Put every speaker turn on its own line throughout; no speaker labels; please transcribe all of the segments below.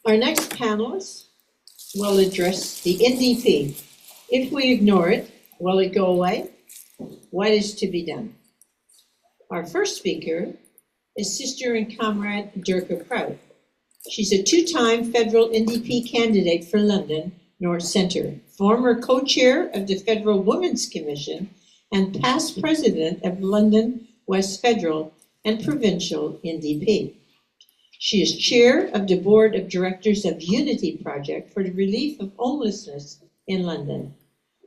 Our next panelist will address the NDP. If we ignore it, will it go away? What is to be done? Our first speaker is Sister and Comrade Dirka Prout. She's a two-time federal NDP candidate for London North Centre, former co-chair of the Federal Women's Commission, and past president of London West Federal and Provincial NDP. She is chair of the board of directors of Unity Project for the Relief of Homelessness in London.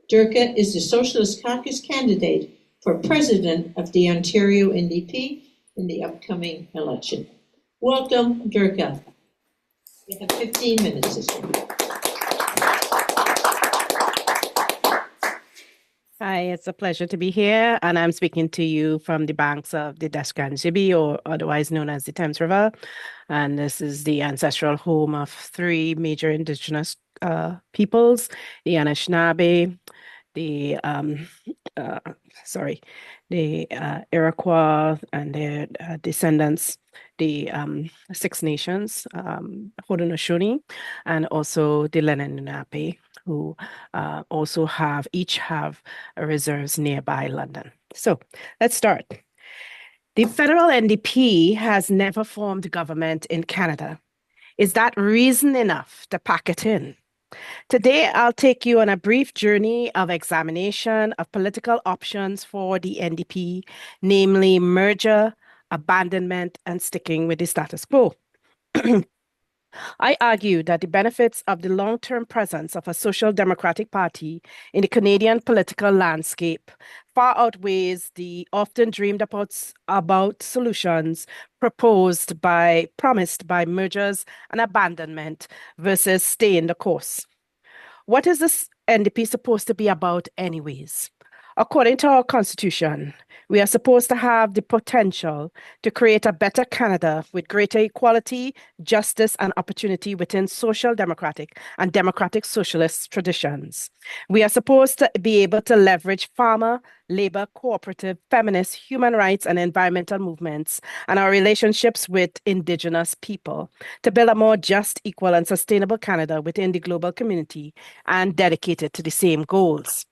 Dirka is the Socialist Caucus candidate for president of the Ontario NDP in the upcoming election. Welcome, Dirka. You have 15 minutes, sister.
Hi, it's a pleasure to be here, and I'm speaking to you from the banks of the Descranzibi, or otherwise known as the Thames River. And this is the ancestral home of three major indigenous peoples, the Anishinaabe, the Iroquois and their descendants, the Six Nations, Haudenosaunee, and also the Lenape, who also each have reserves nearby London. So let's start. The federal NDP has never formed government in Canada. Is that reason enough to pack it in? Today, I'll take you on a brief journey of examination of political options for the NDP, namely merger, abandonment, and sticking with the status quo. I argue that the benefits of the long-term presence of a social democratic party in the Canadian political landscape far outweighs the often dreamed about solutions promised by mergers and abandonment versus staying the course. What is this NDP supposed to be about anyways? According to our constitution, we are supposed to have the potential to create a better Canada with greater equality, justice, and opportunity within social democratic and democratic socialist traditions. We are supposed to be able to leverage farmer, labor, cooperative, feminist, human rights, and environmental movements and our relationships with Indigenous people to build a more just, equal, and sustainable Canada within the global community and dedicated to the same goals.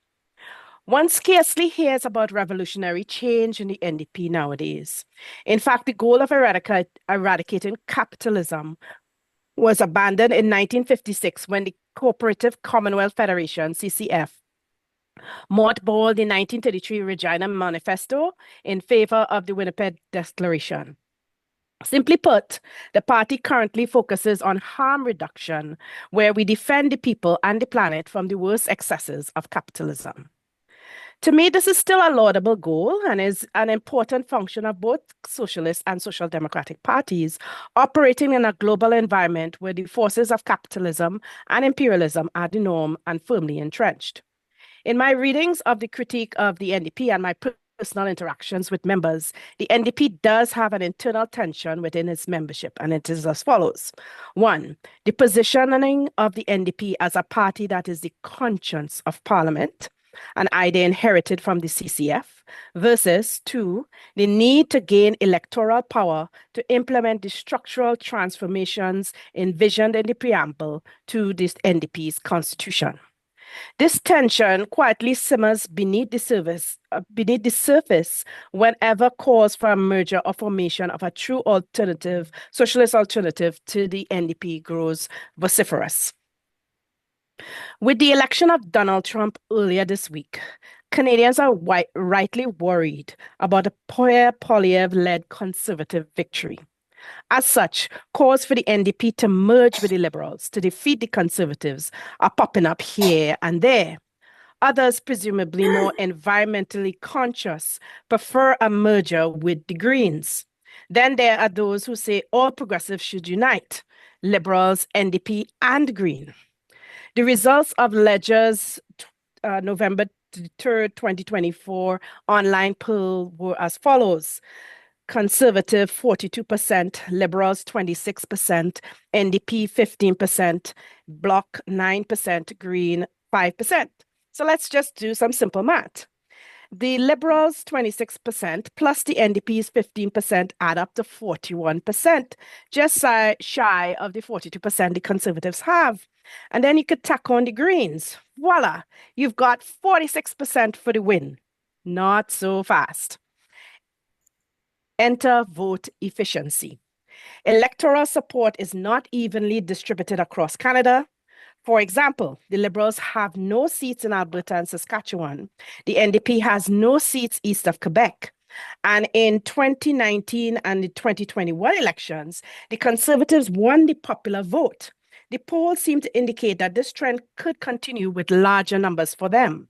One scarcely hears about revolutionary change in the NDP nowadays. In fact, the goal of eradicating capitalism was abandoned in 1956 when the Cooperative Commonwealth Federation, CCF, mothballed the 1933 Regina Manifesto in favor of the Winnipeg Declaration. Simply put, the party currently focuses on harm reduction, where we defend the people and the planet from the worst excesses of capitalism. To me, this is still a laudable goal and is an important function of both socialist and social democratic parties operating in a global environment where the forces of capitalism and imperialism are the norm and firmly entrenched. In my readings of the critique of the NDP and my personal interactions with members, the NDP does have an internal tension within its membership, and it is as follows. 1, the positioning of the NDP as a party that is the conscience of Parliament, an idea inherited from the CCF, versus 2, the need to gain electoral power to implement the structural transformations envisioned in the preamble to this NDP's constitution. This tension quietly simmers beneath the surface whenever calls for a merger or formation of a true alternative, socialist alternative to the NDP grows vociferous. With the election of Donald Trump earlier this week, Canadians are rightly worried about a Pierre Poilievre-led conservative victory. As such, calls for the NDP to merge with the Liberals to defeat the Conservatives are popping up here and there. Others, presumably more environmentally conscious, prefer a merger with the Greens. Then there are those who say all progressives should unite, Liberals, NDP, and Green. The results of Ledger's November 3rd, 2024 online poll were as follows. Conservative 42%, Liberals 26%, NDP 15%, Bloc 9%, Green 5%. So let's just do some simple math. The Liberals' 26% plus the NDP's 15% add up to 41%, just shy of the 42% the Conservatives have. And then you could tack on the Greens. Voila, you've got 46% for the win. Not so fast. Enter vote efficiency. Electoral support is not evenly distributed across Canada. For example, the Liberals have no seats in Alberta and Saskatchewan. The NDP has no seats east of Quebec. And in 2019 and the 2021 elections, the Conservatives won the popular vote. The polls seem to indicate that this trend could continue with larger numbers for them.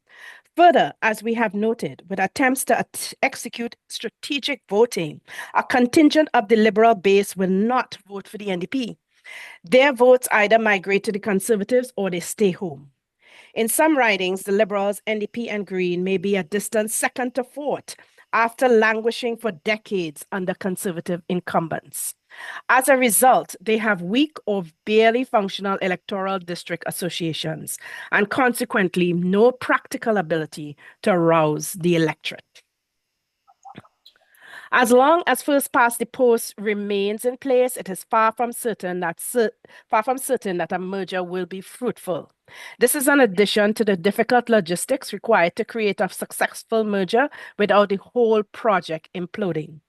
Further, as we have noted, with attempts to execute strategic voting, a contingent of the Liberal base will not vote for the NDP. Their votes either migrate to the Conservatives or they stay home. In some ridings, the Liberals, NDP, and Green may be a distant second to fourth after languishing for decades under Conservative incumbents. As a result, they have weak or barely functional electoral district associations and consequently no practical ability to rouse the electorate. As long as first past the post remains in place, it is far from certain that a merger will be fruitful. This is in addition to the difficult logistics required to create a successful merger without the whole project imploding.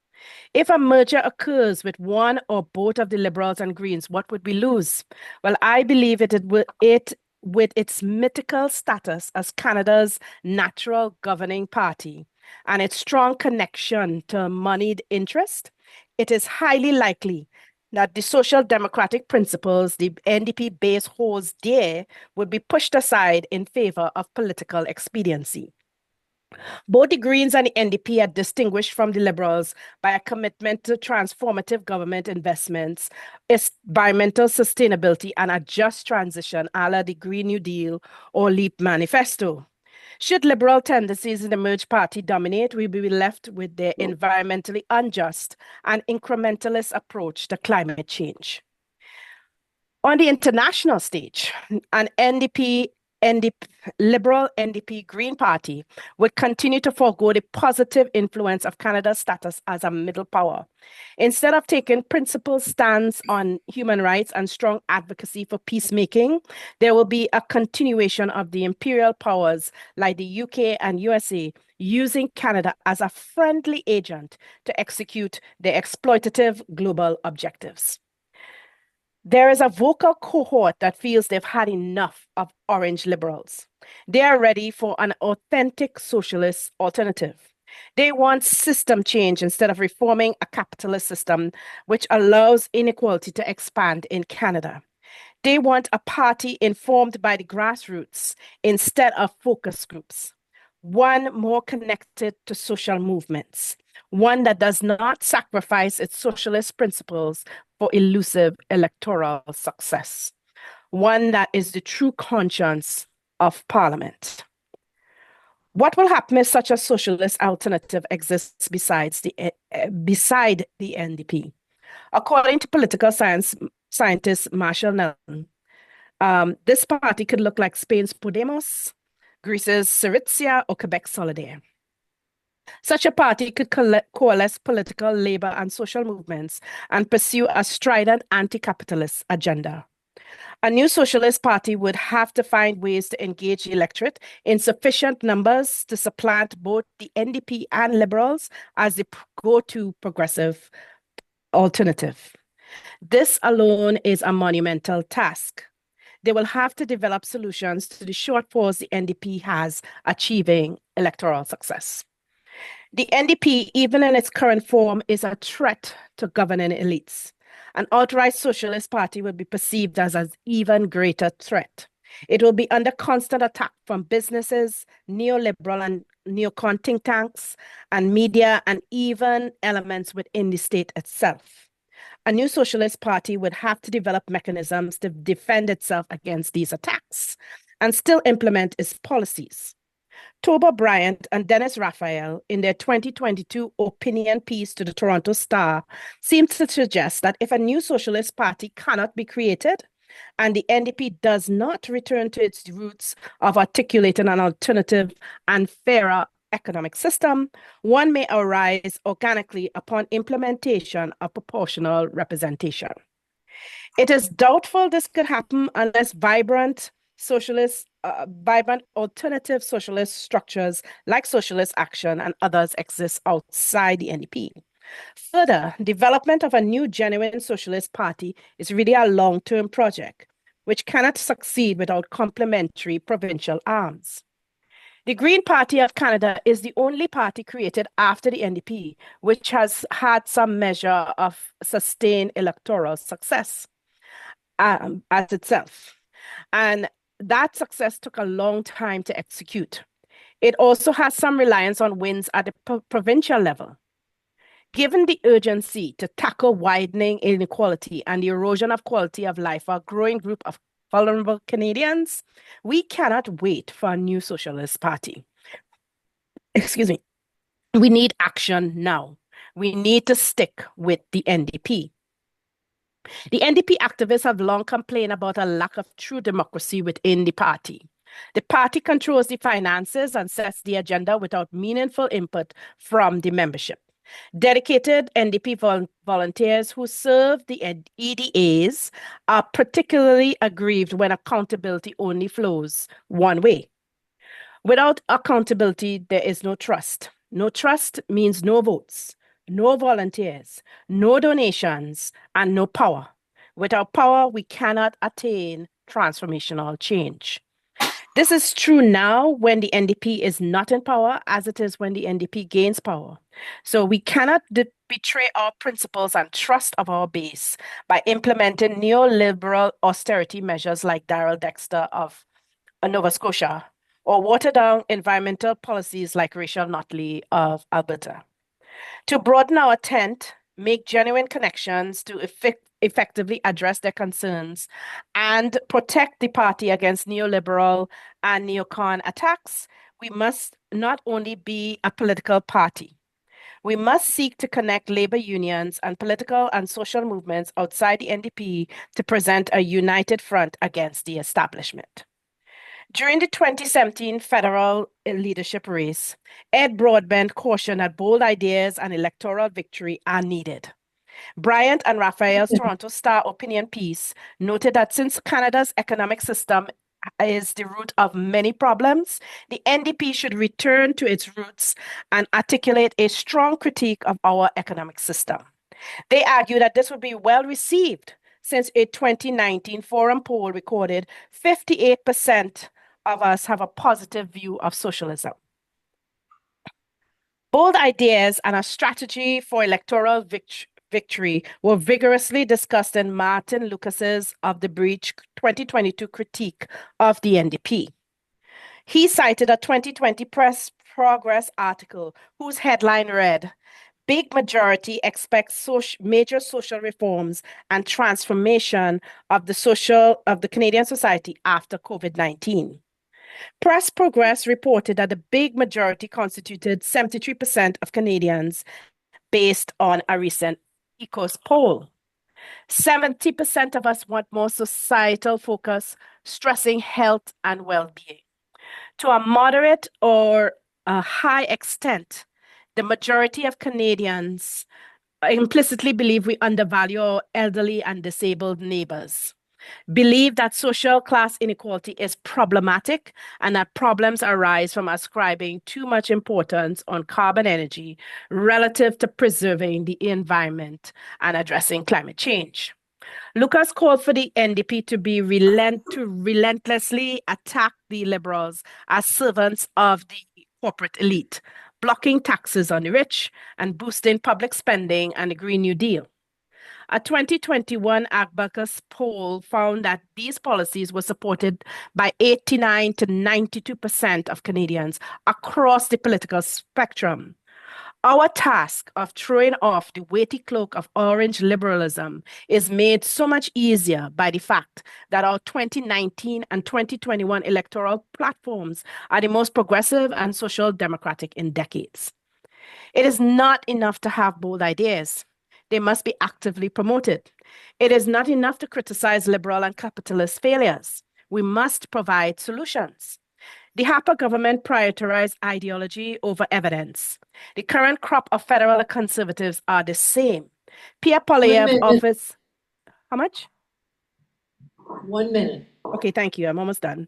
If a merger occurs with one or both of the Liberals and Greens, what would we lose? Well, I believe with its mythical status as Canada's natural governing party and its strong connection to moneyed interest, it is highly likely that the social democratic principles the NDP base holds dear would be pushed aside in favor of political expediency. Both the Greens and the NDP are distinguished from the Liberals by a commitment to transformative government investments, environmental sustainability, and a just transition, a la the Green New Deal or LEAP manifesto. Should Liberal tendencies in the merged party dominate, we will be left with their environmentally unjust and incrementalist approach to climate change. On the international stage, an Liberal NDP Green Party would continue to forego the positive influence of Canada's status as a middle power. Instead of taking principled stance on human rights and strong advocacy for peacemaking, there will be a continuation of the imperial powers like the UK and USA using Canada as a friendly agent to execute their exploitative global objectives. There is a vocal cohort that feels they've had enough of orange liberals. They are ready for an authentic socialist alternative. They want system change instead of reforming a capitalist system which allows inequality to expand in Canada. They want a party informed by the grassroots instead of focus groups. One more connected to social movements. One that does not sacrifice its socialist principles for elusive electoral success. One that is the true conscience of Parliament. What will happen if such a socialist alternative exists beside the NDP? According to political scientist Marshall Nelson, this party could look like Spain's Podemos, Greece's Syriza, or Quebec's Solidaire. Such a party could coalesce political, labor, and social movements and pursue a strident anti-capitalist agenda. A new socialist party would have to find ways to engage the electorate in sufficient numbers to supplant both the NDP and Liberals as the go-to progressive alternative. This alone is a monumental task. They will have to develop solutions to the shortfalls the NDP has achieving electoral success. The NDP, even in its current form, is a threat to governing elites. An outright socialist party will be perceived as an even greater threat. It will be under constant attack from businesses, neoliberal and neocon think tanks, and media, and even elements within the state itself. A new socialist party would have to develop mechanisms to defend itself against these attacks and still implement its policies. Toba Bryant and Dennis Raphael, in their 2022 opinion piece to the Toronto Star, seem to suggest that if a new socialist party cannot be created and the NDP does not return to its roots of articulating an alternative and fairer economic system, one may arise organically upon implementation of proportional representation. It is doubtful this could happen unless vibrant alternative socialist structures like Socialist Action and others exist outside the NDP. Further, development of a new genuine socialist party is really a long-term project, which cannot succeed without complementary provincial arms. The Green Party of Canada is the only party created after the NDP, which has had some measure of sustained electoral success as itself. And that success took a long time to execute. It also has some reliance on wins at the provincial level. Given the urgency to tackle widening inequality and the erosion of quality of life for a growing group of vulnerable Canadians, we cannot wait for a new socialist party. Excuse me. We need action now. We need to stick with the NDP. The NDP activists have long complained about a lack of true democracy within the party. The party controls the finances and sets the agenda without meaningful input from the membership. Dedicated NDP volunteers who serve the EDAs are particularly aggrieved when accountability only flows one way. Without accountability, there is no trust. No trust means no votes, no volunteers, no donations, and no power. Without power, we cannot attain transformational change. This is true now when the NDP is not in power, as it is when the NDP gains power. So we cannot betray our principles and trust of our base by implementing neoliberal austerity measures like Darrell Dexter of Nova Scotia, or water down environmental policies like Rachel Notley of Alberta. To broaden our tent, make genuine connections to effectively address their concerns, and protect the party against neoliberal and neocon attacks, we must not only be a political party. We must seek to connect labor unions and political and social movements outside the NDP to present a united front against the establishment. During the 2017 federal leadership race, Ed Broadbent cautioned that bold ideas and electoral victory are needed. Bryant and Raphael's Toronto Star opinion piece noted that since Canada's economic system is the root of many problems, the NDP should return to its roots and articulate a strong critique of our economic system. They argue that this would be well received since a 2019 Forum poll recorded 58% of us have a positive view of socialism. Bold ideas and a strategy for electoral victory were vigorously discussed in Martin Lucas's Of the Breach 2022 critique of the NDP. He cited a 2020 Press Progress article whose headline read, "Big majority expects major social reforms and transformation of the Canadian society after COVID-19. Press Progress reported that the big majority constituted 73% of Canadians based on a recent ECOS poll. 70% of us want more societal focus, stressing health and well-being. To a moderate or a high extent, the majority of Canadians implicitly believe we undervalue our elderly and disabled neighbors, believe that social class inequality is problematic and that problems arise from ascribing too much importance on carbon energy relative to preserving the environment and addressing climate change." Lucas called for the NDP to relentlessly attack the Liberals as servants of the corporate elite, blocking taxes on the rich and boosting public spending and the Green New Deal. A 2021 Agabus poll found that these policies were supported by 89 to 92% of Canadians across the political spectrum. Our task of throwing off the weighty cloak of orange liberalism is made so much easier by the fact that our 2019 and 2021 electoral platforms are the most progressive and social democratic in decades. It is not enough to have bold ideas. They must be actively promoted. It is not enough to criticize liberal and capitalist failures. We must provide solutions. The Harper government prioritized ideology over evidence. The current crop of federal conservatives are the same. Pierre
1
Poilievre
minute,
offers, how much?
1 minute.
Okay, thank you. I'm almost done.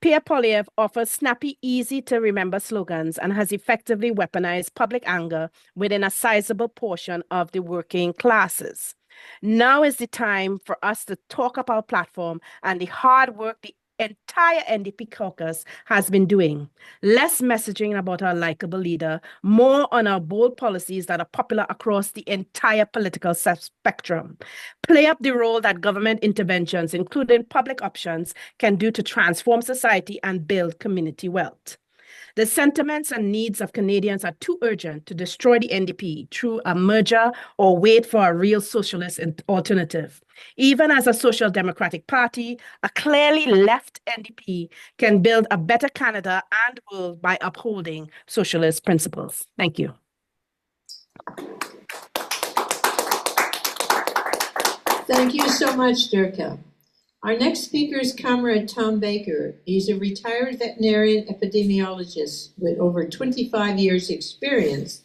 Pierre Poilievre offers snappy, easy to remember slogans and has effectively weaponized public anger within a sizable portion of the working classes. Now is the time for us to talk up our platform and the hard work the entire NDP caucus has been doing. Less messaging about our likable leader, more on our bold policies that are popular across the entire political spectrum. Play up the role that government interventions, including public options, can do to transform society and build community wealth. The sentiments and needs of Canadians are too urgent to destroy the NDP through a merger or wait for a real socialist alternative. Even as a social democratic party, a clearly left NDP can build a better Canada and world by upholding socialist principles. Thank you.
Thank you so much, Dirka. Our next speaker is Comrade Tom Baker. He's a retired veterinarian epidemiologist with over 25 years' experience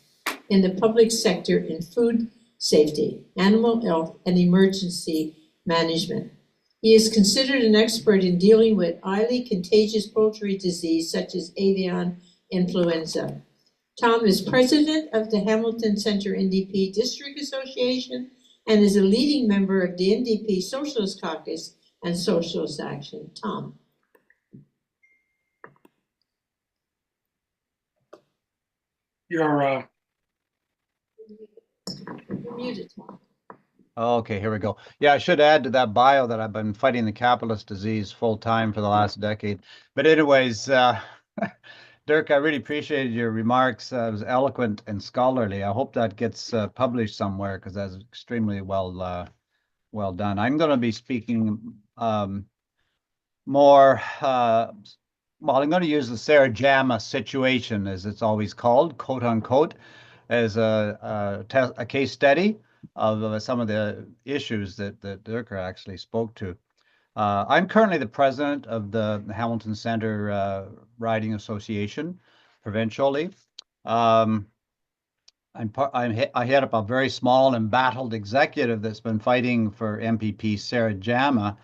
in the public sector in food safety, animal health, and emergency management. He is considered an expert in dealing with highly contagious poultry disease such as avian influenza. Tom is president of the Hamilton Centre NDP District Association and is a leading member of the NDP Socialist Caucus and Socialist Action. Tom.
You're
muted, Tom.
Okay, here we go. Yeah, I should add to that bio that I've been fighting the capitalist disease full time for the last decade. But anyways, Dirk, I really appreciated your remarks. It was eloquent and scholarly. I hope that gets published somewhere because that's extremely well done. I'm going to be speaking more. Well, I'm going to use the Sarah Jama situation, as it's always called, quote unquote, as a case study of some of the issues that Dirka actually spoke to. I'm currently the president of the Hamilton Centre Riding Association, provincially. I head up a very small and battled executive that's been fighting for MPP Sarah Jama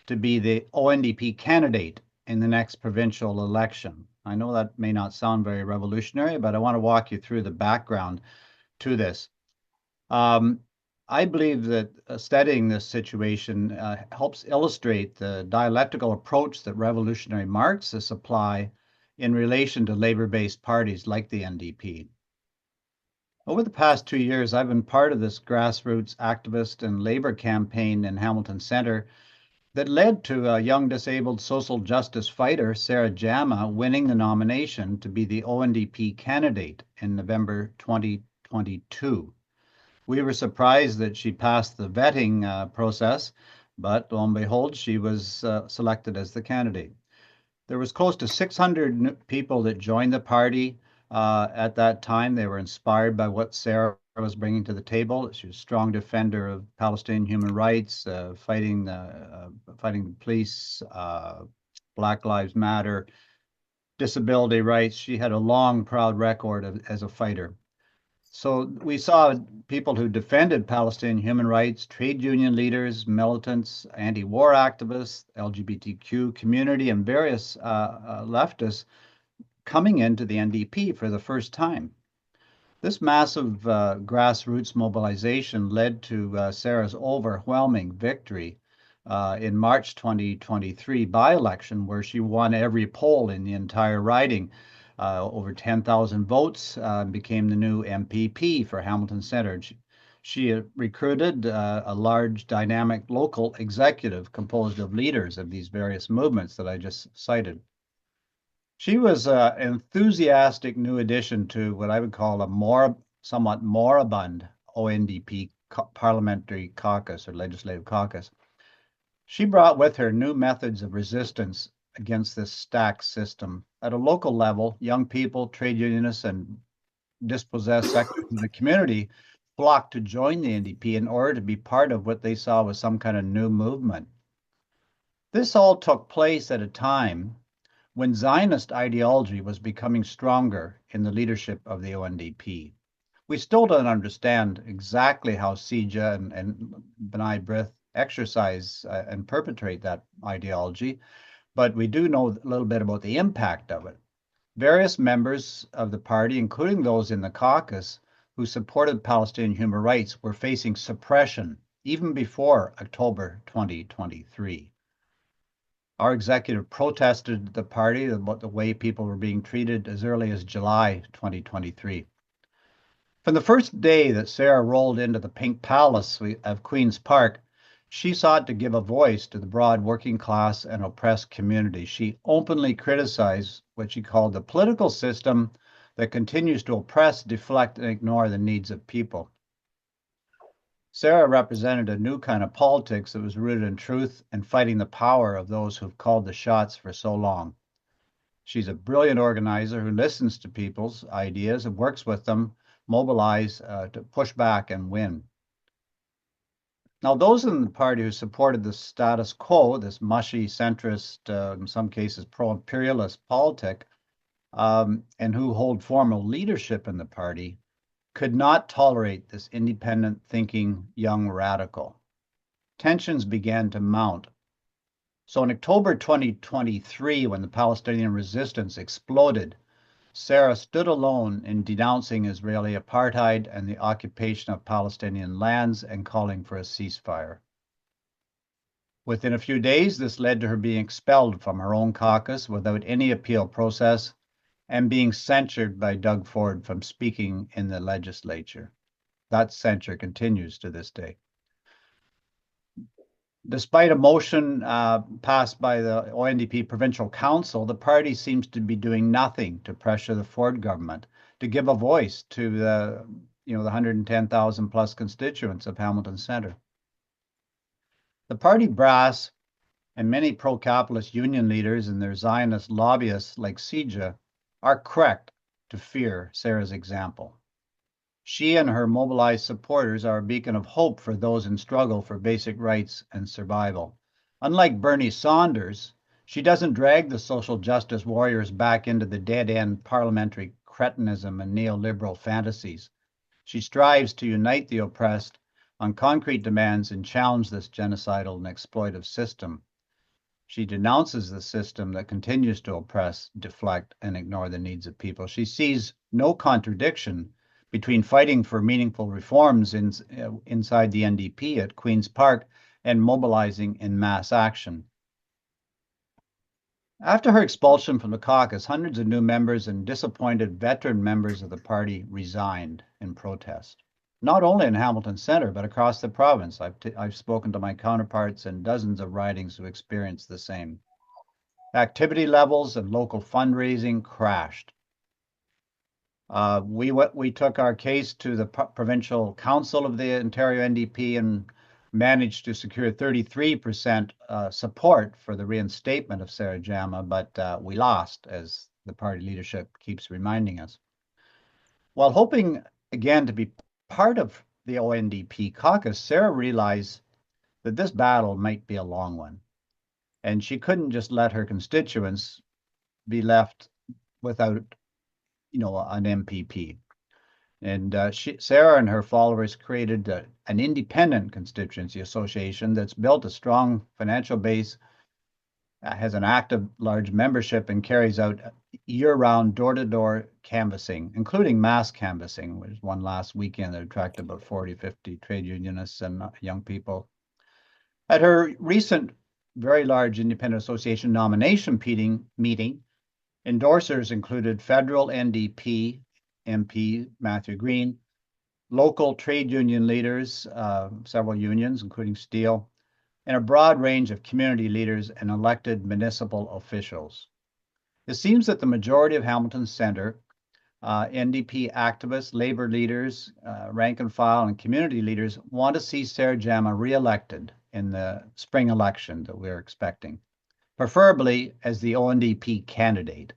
to be the ONDP candidate in the next provincial election. I know that may not sound very revolutionary, but I want to walk you through the background to this. I believe that studying this situation helps illustrate the dialectical approach that revolutionary Marxists apply in relation to labor-based parties like the NDP. Over the past 2 years, I've been part of this grassroots activist and labor campaign in Hamilton Centre that led to a young disabled social justice fighter, Sarah Jama, winning the nomination to be the ONDP candidate in November 2022. We were surprised that she passed the vetting process, but lo and behold, she was selected as the candidate. There was close to 600 people that joined the party at that time. They were inspired by what Sarah was bringing to the table. She was a strong defender of Palestinian human rights, fighting the police, Black Lives Matter, disability rights. She had a long, proud record as a fighter. So we saw people who defended Palestinian human rights, trade union leaders, militants, anti-war activists, LGBTQ community, and various leftists coming into the NDP for the first time. This massive grassroots mobilization led to Sarah's overwhelming victory in March 2023 by-election, where she won every poll in the entire riding. Over 10,000 votes, became the new MPP for Hamilton Centre. She recruited a large, dynamic local executive composed of leaders of these various movements that I just cited. She was an enthusiastic new addition to what I would call a somewhat moribund ONDP parliamentary caucus or legislative caucus. She brought with her new methods of resistance against this stacked system. At a local level, young people, trade unionists, and dispossessed sectors of the community flocked to join the NDP in order to be part of what they saw was some kind of new movement. This all took place at a time when Zionist ideology was becoming stronger in the leadership of the ONDP. We still don't understand exactly how CIJA and B'nai B'rith exercise and perpetrate that ideology, but we do know a little bit about the impact of it. Various members of the party, including those in the caucus who supported Palestinian human rights, were facing suppression even before October 2023. Our executive protested the party about the way people were being treated as early as July 2023. From the first day that Sarah rolled into the Pink Palace of Queen's Park, she sought to give a voice to the broad working class and oppressed community. She openly criticized what she called the political system that continues to oppress, deflect, and ignore the needs of people. Sarah represented a new kind of politics that was rooted in truth and fighting the power of those who've called the shots for so long. She's a brilliant organizer who listens to people's ideas and works with them, mobilize to push back and win. Now, those in the party who supported the status quo, this mushy, centrist, in some cases pro-imperialist politic, and who hold formal leadership in the party, could not tolerate this independent thinking young radical. Tensions began to mount. So in October 2023, when the Palestinian resistance exploded, Sarah stood alone in denouncing Israeli apartheid and the occupation of Palestinian lands and calling for a ceasefire. Within a few days, this led to her being expelled from her own caucus without any appeal process and being censured by Doug Ford from speaking in the legislature. That censure continues to this day. Despite a motion passed by the ONDP Provincial Council, the party seems to be doing nothing to pressure the Ford government to give a voice to the 110,000 plus constituents of Hamilton Centre. The party brass and many pro-capitalist union leaders and their Zionist lobbyists like CIJA are correct to fear Sarah's example. She and her mobilized supporters are a beacon of hope for those in struggle for basic rights and survival. Unlike Bernie Saunders, she doesn't drag the social justice warriors back into the dead-end parliamentary cretinism and neoliberal fantasies. She strives to unite the oppressed on concrete demands and challenge this genocidal and exploitive system. She denounces the system that continues to oppress, deflect, and ignore the needs of people. She sees no contradiction between fighting for meaningful reforms inside the NDP at Queen's Park and mobilizing in mass action. After her expulsion from the caucus, hundreds of new members and disappointed veteran members of the party resigned in protest. Not only in Hamilton Centre, but across the province. I've spoken to my counterparts in dozens of ridings who experienced the same. Activity levels and local fundraising crashed. We took our case to the Provincial Council of the Ontario NDP and managed to secure 33% support for the reinstatement of Sarah Jama, but we lost, as the party leadership keeps reminding us. While hoping again to be part of the ONDP caucus, Sarah realized that this battle might be a long one, and she couldn't just let her constituents be left without an MPP. And Sarah and her followers created an independent constituency association that's built a strong financial base, has an active large membership, and carries out year-round door-to-door canvassing, including mass canvassing, which was one last weekend that attracted about 40, 50 trade unionists and young people. At her recent very large independent association nomination meeting, endorsers included federal NDP MP Matthew Green, local trade union leaders, several unions, including steel, and a broad range of community leaders and elected municipal officials. It seems that the majority of Hamilton Centre, NDP activists, labor leaders, rank and file, and community leaders want to see Sarah Jama re-elected in the spring election that we're expecting, preferably as the ONDP candidate.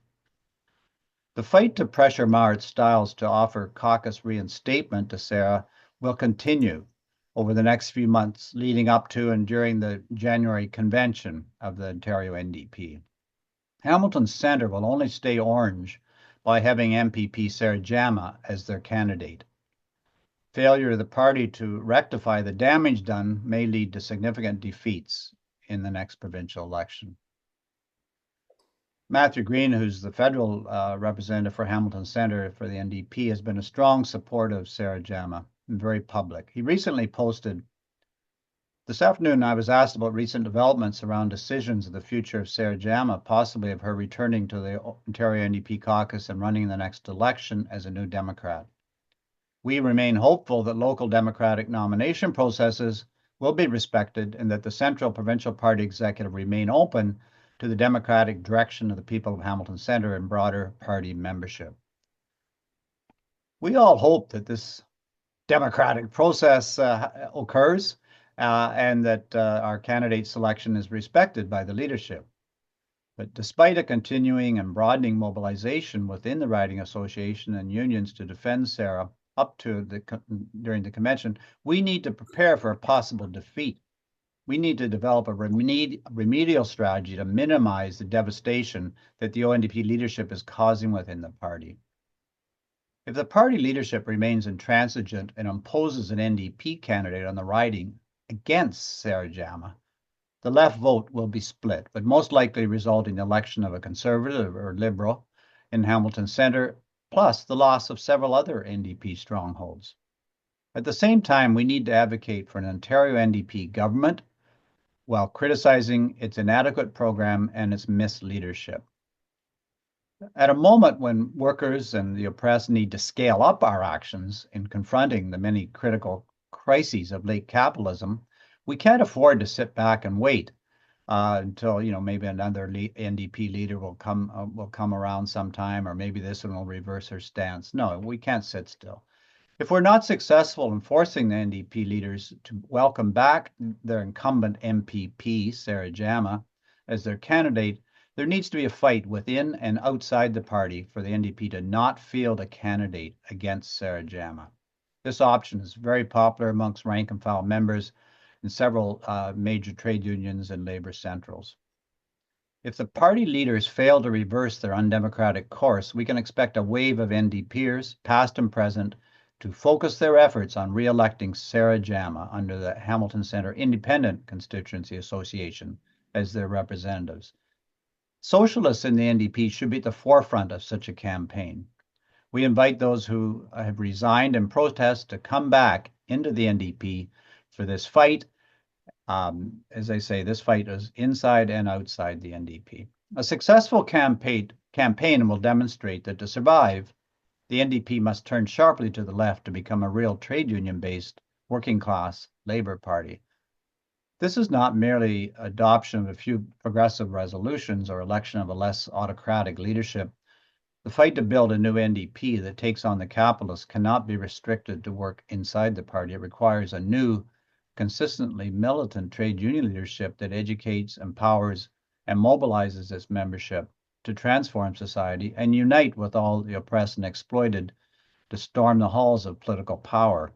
The fight to pressure Marit Stiles to offer caucus reinstatement to Sarah will continue over the next few months leading up to and during the January convention of the Ontario NDP. Hamilton Centre will only stay orange by having MPP Sarah Jama as their candidate. Failure of the party to rectify the damage done may lead to significant defeats in the next provincial election. Matthew Green, who's the federal representative for Hamilton Centre for the NDP, has been a strong supporter of Sarah Jama and very public. He recently posted, "This afternoon I was asked about recent developments around decisions of the future of Sarah Jama, possibly of her returning to the Ontario NDP caucus and running in the next election as a New Democrat. We remain hopeful that local Democratic nomination processes will be respected and that the Central Provincial Party Executive remain open to the democratic direction of the people of Hamilton Centre and broader party membership." We all hope that this democratic process occurs and that our candidate selection is respected by the leadership. But despite a continuing and broadening mobilization within the riding association and unions to defend Sarah up to during the convention, we need to prepare for a possible defeat. We need to develop a remedial strategy to minimize the devastation that the ONDP leadership is causing within the party. If the party leadership remains intransigent and imposes an NDP candidate on the riding against Sarah Jama, the left vote will be split, but most likely result in the election of a Conservative or Liberal in Hamilton Centre, plus the loss of several other NDP strongholds. At the same time, we need to advocate for an Ontario NDP government while criticizing its inadequate program and its misleadership. At a moment when workers and the oppressed need to scale up our actions in confronting the many critical crises of late capitalism, we can't afford to sit back and wait until maybe another NDP leader will come around sometime, or maybe this one will reverse her stance. No, we can't sit still. If we're not successful in forcing the NDP leaders to welcome back their incumbent MPP, Sarah Jama, as their candidate, there needs to be a fight within and outside the party for the NDP to not field a candidate against Sarah Jama. This option is very popular amongst rank and file members in several major trade unions and labor centrals. If the party leaders fail to reverse their undemocratic course, we can expect a wave of NDPers, past and present, to focus their efforts on re-electing Sarah Jama under the Hamilton Centre Independent Constituency Association as their representatives. Socialists in the NDP should be at the forefront of such a campaign. We invite those who have resigned in protest to come back into the NDP for this fight. As I say, this fight is inside and outside the NDP. A successful campaign will demonstrate that to survive, the NDP must turn sharply to the left to become a real trade union-based working class labor party. This is not merely adoption of a few progressive resolutions or election of a less autocratic leadership. The fight to build a new NDP that takes on the capitalists cannot be restricted to work inside the party. It requires a new, consistently militant trade union leadership that educates, empowers, and mobilizes its membership to transform society and unite with all the oppressed and exploited to storm the halls of political power.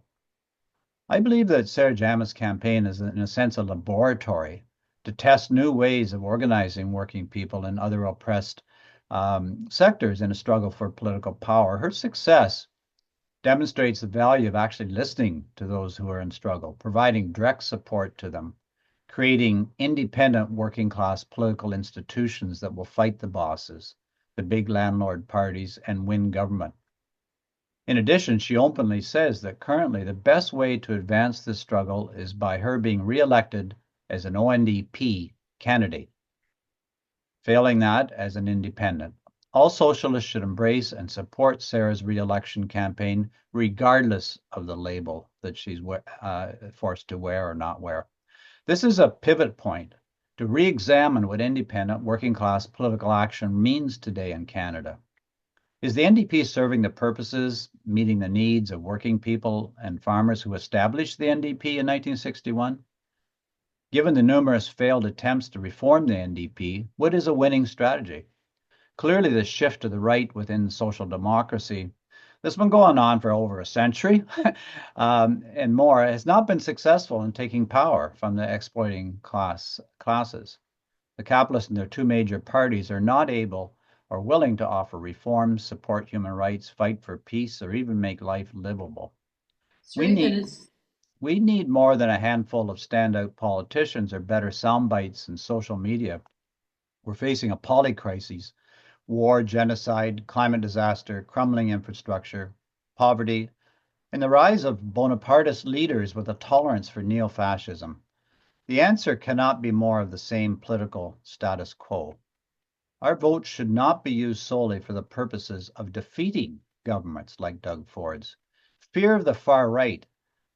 I believe that Sarah Jama's campaign is, in a sense, a laboratory to test new ways of organizing working people and other oppressed sectors in a struggle for political power. Her success demonstrates the value of actually listening to those who are in struggle, providing direct support to them, creating independent working class political institutions that will fight the bosses, the big landlord parties, and win government. In addition, she openly says that currently the best way to advance this struggle is by her being re-elected as an ONDP candidate. Failing that, as an independent. All socialists should embrace and support Sarah's re-election campaign, regardless of the label that she's forced to wear or not wear. This is a pivot point to re-examine what independent working class political action means today in Canada. Is the NDP serving the purposes, meeting the needs of working people and farmers who established the NDP in 1961? Given the numerous failed attempts to reform the NDP, what is a winning strategy? Clearly, the shift to the right within social democracy that's been going on for over a century and more has not been successful in taking power from the exploiting classes. The capitalists and their two major parties are not able or willing to offer reforms, support human rights, fight for peace, or even make life livable.
3 minutes.
We need more than a handful of standout politicians or better sound bites and social media. We're facing a polycrisis: war, genocide, climate disaster, crumbling infrastructure, poverty, and the rise of Bonapartist leaders with a tolerance for neo-fascism. The answer cannot be more of the same political status quo. Our votes should not be used solely for the purposes of defeating governments like Doug Ford's. Fear of the far right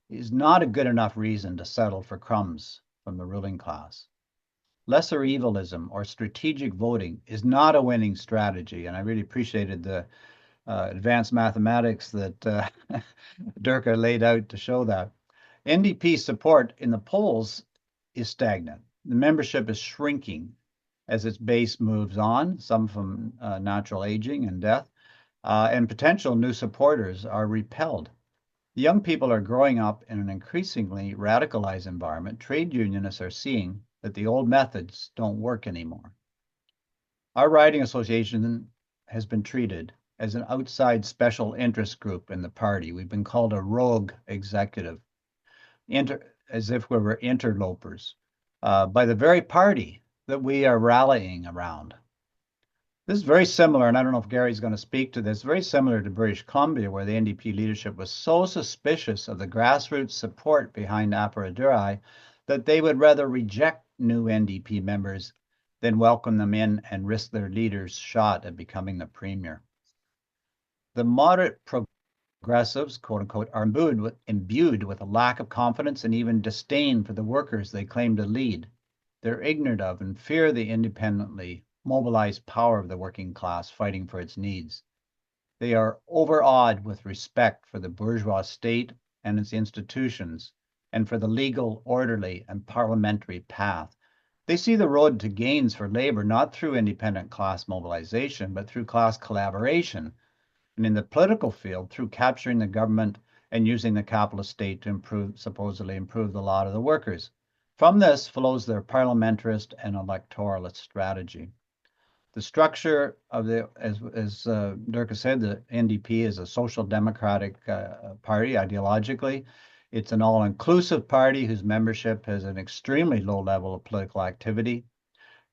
is not a good enough reason to settle for crumbs from the ruling class. Lesser evilism or strategic voting is not a winning strategy, and I really appreciated the advanced mathematics that Dirka laid out to show that. NDP support in the polls is stagnant. The membership is shrinking as its base moves on, some from natural aging and death, and potential new supporters are repelled. The young people are growing up in an increasingly radicalized environment. Trade unionists are seeing that the old methods don't work anymore. Our riding association has been treated as an outside special interest group in the party. We've been called a rogue executive, as if we were interlopers, by the very party that we are rallying around. This is very similar, and I don't know if Gary's going to speak to this, very similar to British Columbia, where the NDP leadership was so suspicious of the grassroots support behind Apparadurai that they would rather reject new NDP members than welcome them in and risk their leader's shot at becoming the premier. The moderate progressives, quote unquote, are imbued with a lack of confidence and even disdain for the workers they claim to lead. They're ignorant of and fear the independently mobilized power of the working class fighting for its needs. They are overawed with respect for the bourgeois state and its institutions, and for the legal, orderly, and parliamentary path. They see the road to gains for labor not through independent class mobilization, but through class collaboration, and in the political field, through capturing the government and using the capitalist state to supposedly improve the lot of the workers. From this flows their parliamentarist and electoralist strategy. The structure of as Dirka said, the NDP is a social democratic party ideologically. It's an all-inclusive party whose membership has an extremely low level of political activity.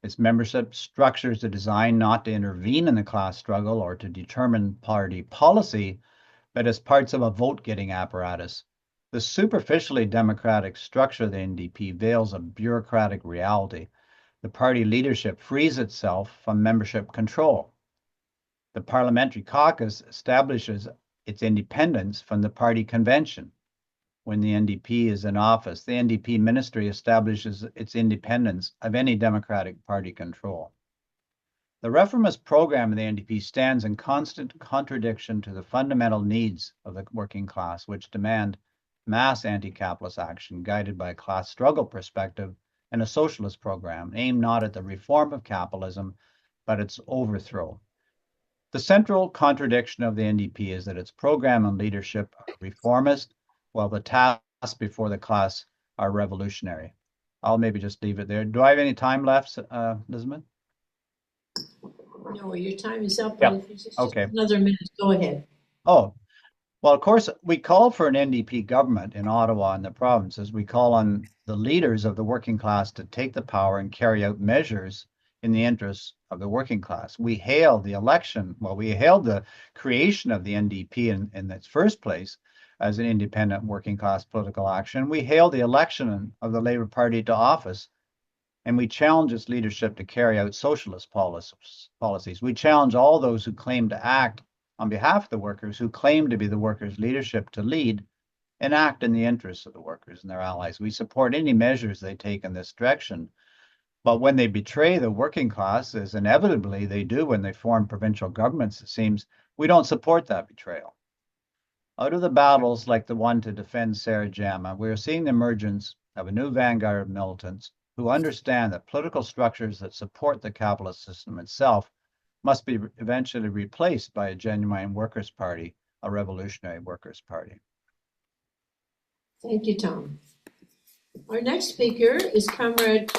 Its membership structures are designed not to intervene in the class struggle or to determine party policy, but as parts of a vote-getting apparatus. The superficially democratic structure of the NDP veils a bureaucratic reality. The party leadership frees itself from membership control. The parliamentary caucus establishes its independence from the party convention. When the NDP is in office, the NDP ministry establishes its independence of any Democratic Party control. The reformist program of the NDP stands in constant contradiction to the fundamental needs of the working class, which demand mass anti-capitalist action guided by a class struggle perspective and a socialist program aimed not at the reform of capitalism, but its overthrow. The central contradiction of the NDP is that its program and leadership are reformist, while the tasks before the class are revolutionary. I'll maybe just leave it there. Do I have any time left, Elizabeth?
No, your time is up.
Yep.
But if you just
Okay.
another minute, go ahead.
Oh, well, of course, we call for an NDP government in Ottawa and the provinces. We call on the leaders of the working class to take the power and carry out measures in the interests of the working class. We hailed the election, we hailed the creation of the NDP in its first place as an independent working class political action. We hailed the election of the Labour Party to office, and we challenge its leadership to carry out socialist policies. We challenge all those who claim to act on behalf of the workers, who claim to be the workers' leadership, to lead and act in the interests of the workers and their allies. We support any measures they take in this direction. But when they betray the working class, as inevitably they do when they form provincial governments, it seems, we don't support that betrayal. Out of the battles like the one to defend Sarah Jama, we are seeing the emergence of a new vanguard of militants who understand that political structures that support the capitalist system itself must be eventually replaced by a genuine workers' party, a revolutionary workers' party.
Thank you, Tom. Our next speaker is Comrade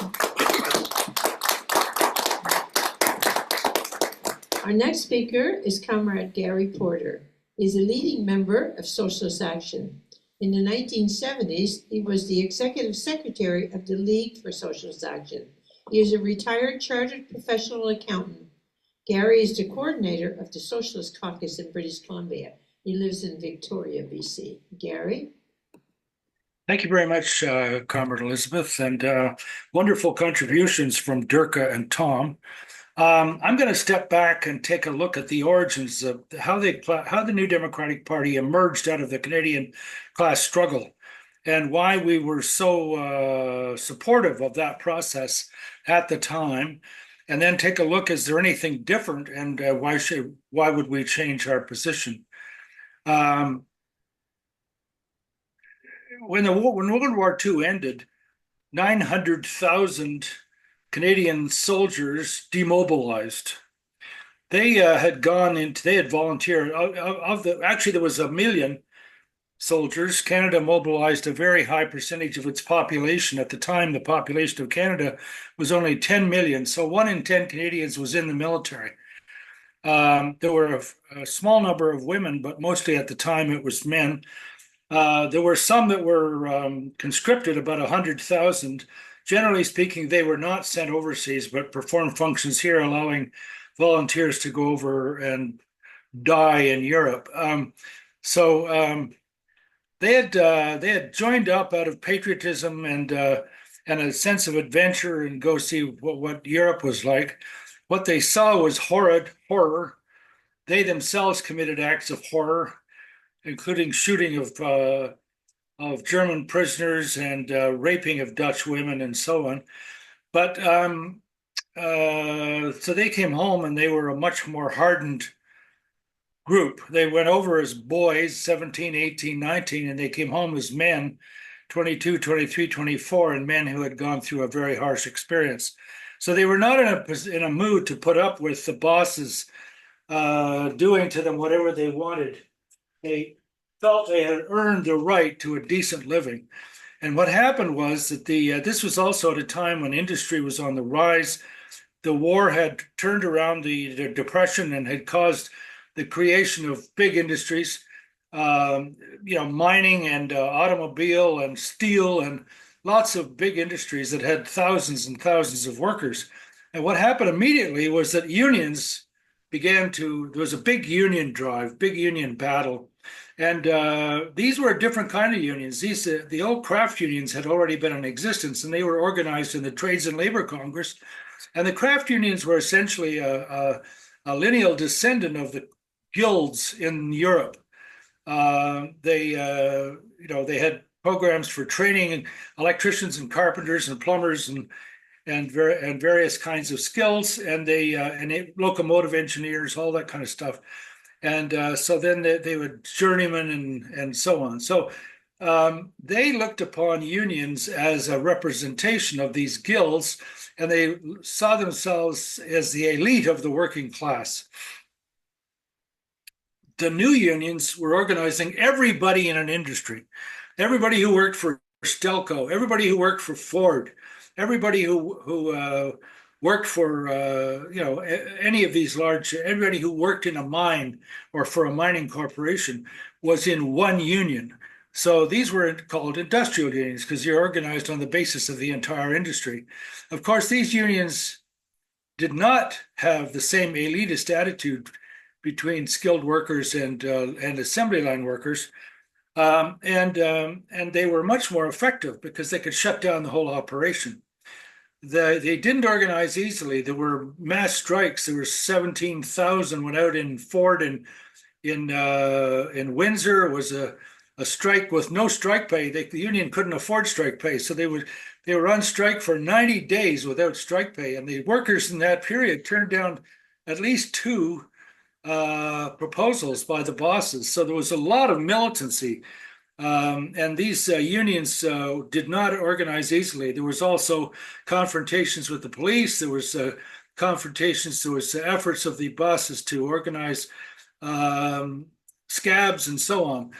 Our next speaker is Comrade Gary Porter. He's a leading member of Socialist Action. In the 1970s, he was the executive secretary of the League for Socialist Action. He is a retired chartered professional accountant. Gary is the coordinator of the Socialist Caucus in British Columbia. He lives in Victoria, BC. Gary?
Thank you very much, Comrade Elizabeth, and wonderful contributions from Dirka and Tom. I'm going to step back and take a look at the origins of how the New Democratic Party emerged out of the Canadian class struggle and why we were so supportive of that process at the time, and then take a look, is there anything different, and why would we change our position? When World War II ended, 900,000 Canadian soldiers demobilized. They had volunteered. Actually, there was 1 million soldiers. Canada mobilized a very high percentage of its population. At the time, the population of Canada was only 10 million. So 1 in 10 Canadians was in the military. There were a small number of women, but mostly at the time it was men. There were some that were conscripted, about 100,000. Generally speaking, they were not sent overseas, but performed functions here, allowing volunteers to go over and die in Europe. They had joined up out of patriotism and a sense of adventure and go see what Europe was like. What they saw was horror. They themselves committed acts of horror, including shooting of German prisoners and raping of Dutch women and so on. But so they came home and they were a much more hardened group. They went over as boys, 17, 18, 19, and they came home as men, 22, 23, 24, and men who had gone through a very harsh experience. So they were not in a mood to put up with the bosses doing to them whatever they wanted. They felt they had earned the right to a decent living. And what happened was that this was also at a time when industry was on the rise. The war had turned around the depression and had caused the creation of big industries, mining and automobile and steel and lots of big industries that had thousands and thousands of workers. And what happened immediately was that unions there was a big union drive, big union battle. And these were a different kind of unions. The old craft unions had already been in existence, and they were organized in the Trades and Labor Congress. And the craft unions were essentially a lineal descendant of the guilds in Europe. They had programs for training electricians and carpenters and plumbers and various kinds of skills, and locomotive engineers, all that kind of stuff. And so then they would journeyman and so on. So they looked upon unions as a representation of these guilds, and they saw themselves as the elite of the working class. The new unions were organizing everybody in an industry, everybody who worked for Stelco, everybody who worked for Ford, everybody who worked for any of these everybody who worked in a mine or for a mining corporation was in one union. So these were called industrial unions because you're organized on the basis of the entire industry. Of course, these unions did not have the same elitist attitude between skilled workers and assembly line workers, and they were much more effective because they could shut down the whole operation. They didn't organize easily. There were mass strikes. There were 17,000 went out in Ford in Windsor. It was a strike with no strike pay. The union couldn't afford strike pay, so they were on strike for 90 days without strike pay. And the workers in that period turned down at least 2 proposals by the bosses. So there was a lot of militancy. And these unions did not organize easily. There was also confrontations with the police. There was confrontations. There was efforts of the bosses to organize scabs and so on.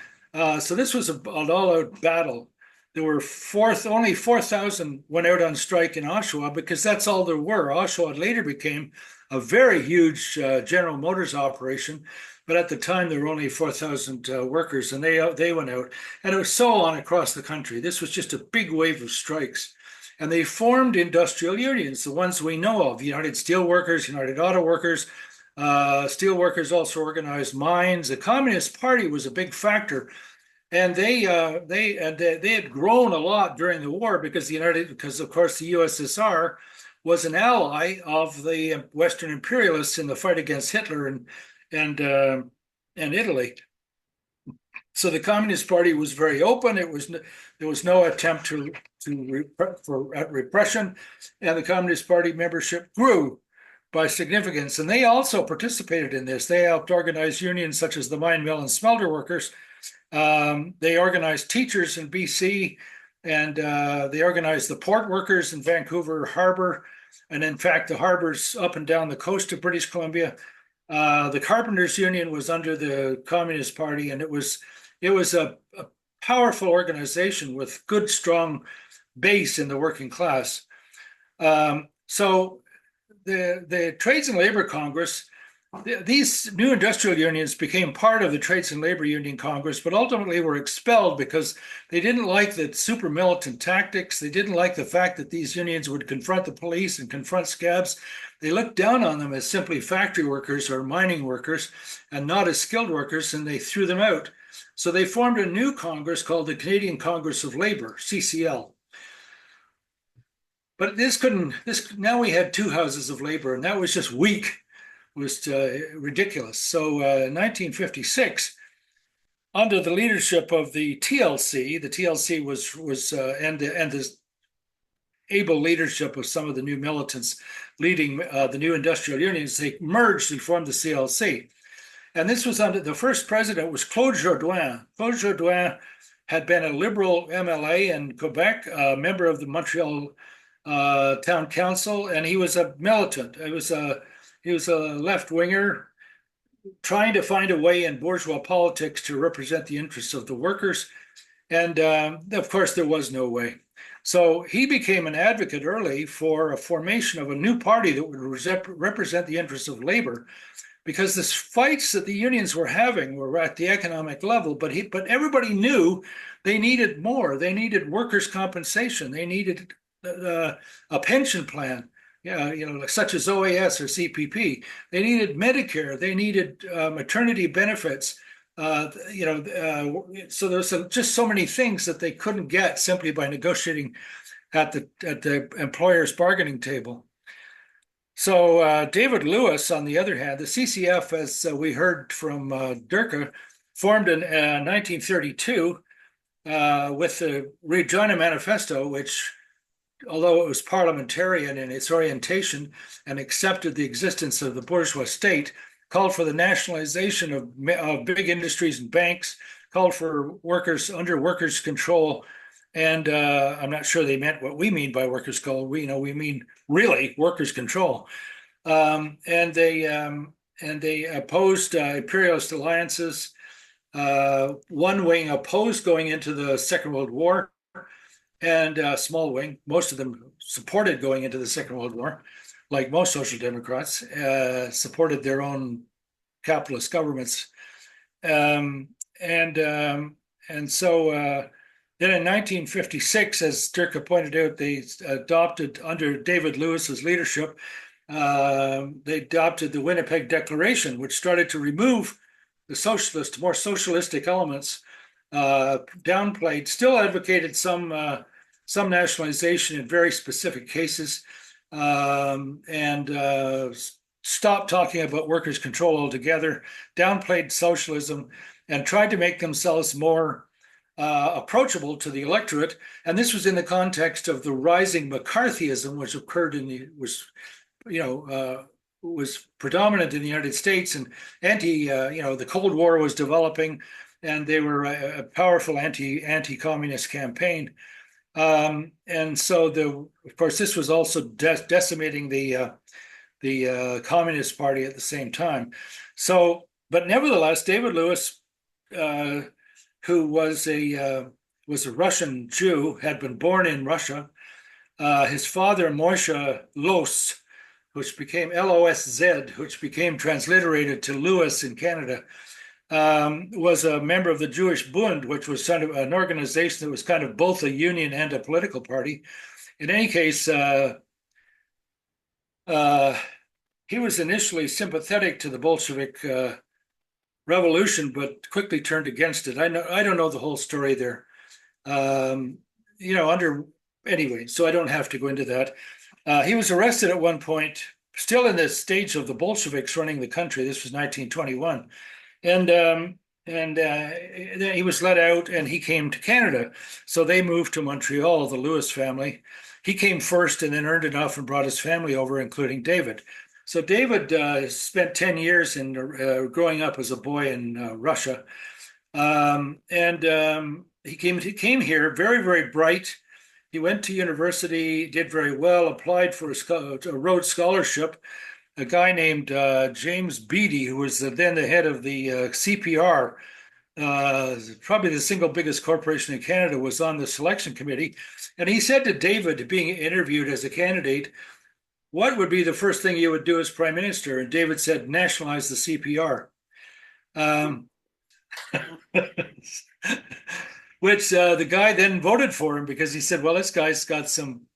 So this was an all-out battle. there were only 4,000 went out on strike in Oshawa because that's all there were. Oshawa later became a very huge General Motors operation, but at the time there were only 4,000 workers, and they went out, and it was so on across the country. This was just a big wave of strikes, and they formed industrial unions, the ones we know of: United Steelworkers, United Auto Workers. Steelworkers also organized mines. The Communist Party was a big factor. And they had grown a lot during the war because of course the USSR was an ally of the Western imperialists in the fight against Hitler and Italy. So the Communist Party was very open. There was no attempt for repression, and the Communist Party membership grew by significance. And they also participated in this. They helped organize unions such as the mine, mill, and smelter workers. They organized teachers in BC, and they organized the port workers in Vancouver Harbor, and in fact the harbors up and down the coast of British Columbia. The Carpenters Union was under the Communist Party, and it was a powerful organization with good, strong base in the working class. So the Trades and Labor Congress, these new industrial unions became part of the Trades and Labor Union Congress, but ultimately were expelled because they didn't like the super militant tactics. They didn't like the fact that these unions would confront the police and confront scabs. They looked down on them as simply factory workers or mining workers and not as skilled workers, and they threw them out. So they formed a new Congress called the Canadian Congress of Labor, CCL. But now we had two houses of labor, and that was just weak. Was ridiculous. So in 1956, under the leadership of the TLC was and the able leadership of some of the new militants leading the new industrial unions, they merged and formed the CLC. And this was under the first president was Claude Jourdouin. Claude Jourdouin had been a Liberal MLA in Quebec, a member of the Montreal Town Council, and he was a militant. He was a left-winger trying to find a way in bourgeois politics to represent the interests of the workers. And of course, there was no way. So he became an advocate early for a formation of a new party that would represent the interests of labor, because the fights that the unions were having were at the economic level, but everybody knew they needed more. They needed workers' compensation. They needed a pension plan. Such as OAS or CPP. They needed Medicare. They needed maternity benefits. So there's just so many things that they couldn't get simply by negotiating at the employer's bargaining table. So David Lewis, on the other hand, the CCF, as we heard from Dirka, formed in 1932 with the Regina Manifesto, which, although it was parliamentarian in its orientation and accepted the existence of the bourgeois state, called for the nationalization of big industries and banks, called for workers under workers' control. And I'm not sure they meant what we mean by workers' control. We mean really workers' control. And they opposed imperialist alliances. One wing opposed going into the Second World War, and a small wing, most of them supported going into the Second World War, like most social democrats, supported their own capitalist governments. And so then in 1956, as Dirka pointed out, they adopted, under David Lewis's leadership, they adopted the Winnipeg Declaration, which started to remove the more socialistic elements, downplayed, still advocated some nationalization in very specific cases, and stopped talking about workers' control altogether, downplayed socialism, and tried to make themselves more approachable to the electorate. And this was in the context of the rising McCarthyism, which occurred was predominant in the United States, and the Cold War was developing, and they were a powerful anti-communist campaign. And so of course, this was also decimating the Communist Party at the same time. So, but nevertheless, David Lewis, who was a was a Russian Jew, had been born in Russia. His father, Moshe Los, which became L-O-S-Z, which became transliterated to Lewis in Canada, was a member of the Jewish Bund, which was kind of an organization that was kind of both a union and a political party. In any case, he was initially sympathetic to the Bolshevik revolution, but quickly turned against it. I don't know the whole story there. Anyway, so I don't have to go into that. He was arrested at one point, still in the stage of the Bolsheviks running the country. This was 1921, and then he was let out, and he came to Canada. So they moved to Montreal, the Lewis family. He came first, and then earned enough and brought his family over, including David. So David spent 10 years in growing up as a boy in Russia, he came here very, very bright. He went to university, did very well, applied for a Rhodes Scholarship. A guy named James Beattie, who was then the head of the CPR, probably the single biggest corporation in Canada, was on the selection committee. And he said to David, being interviewed as a candidate, "What would be the first thing you would do as prime minister?" And David said, "Nationalize the CPR." Which the guy then voted for him because he said, well, this guy's got some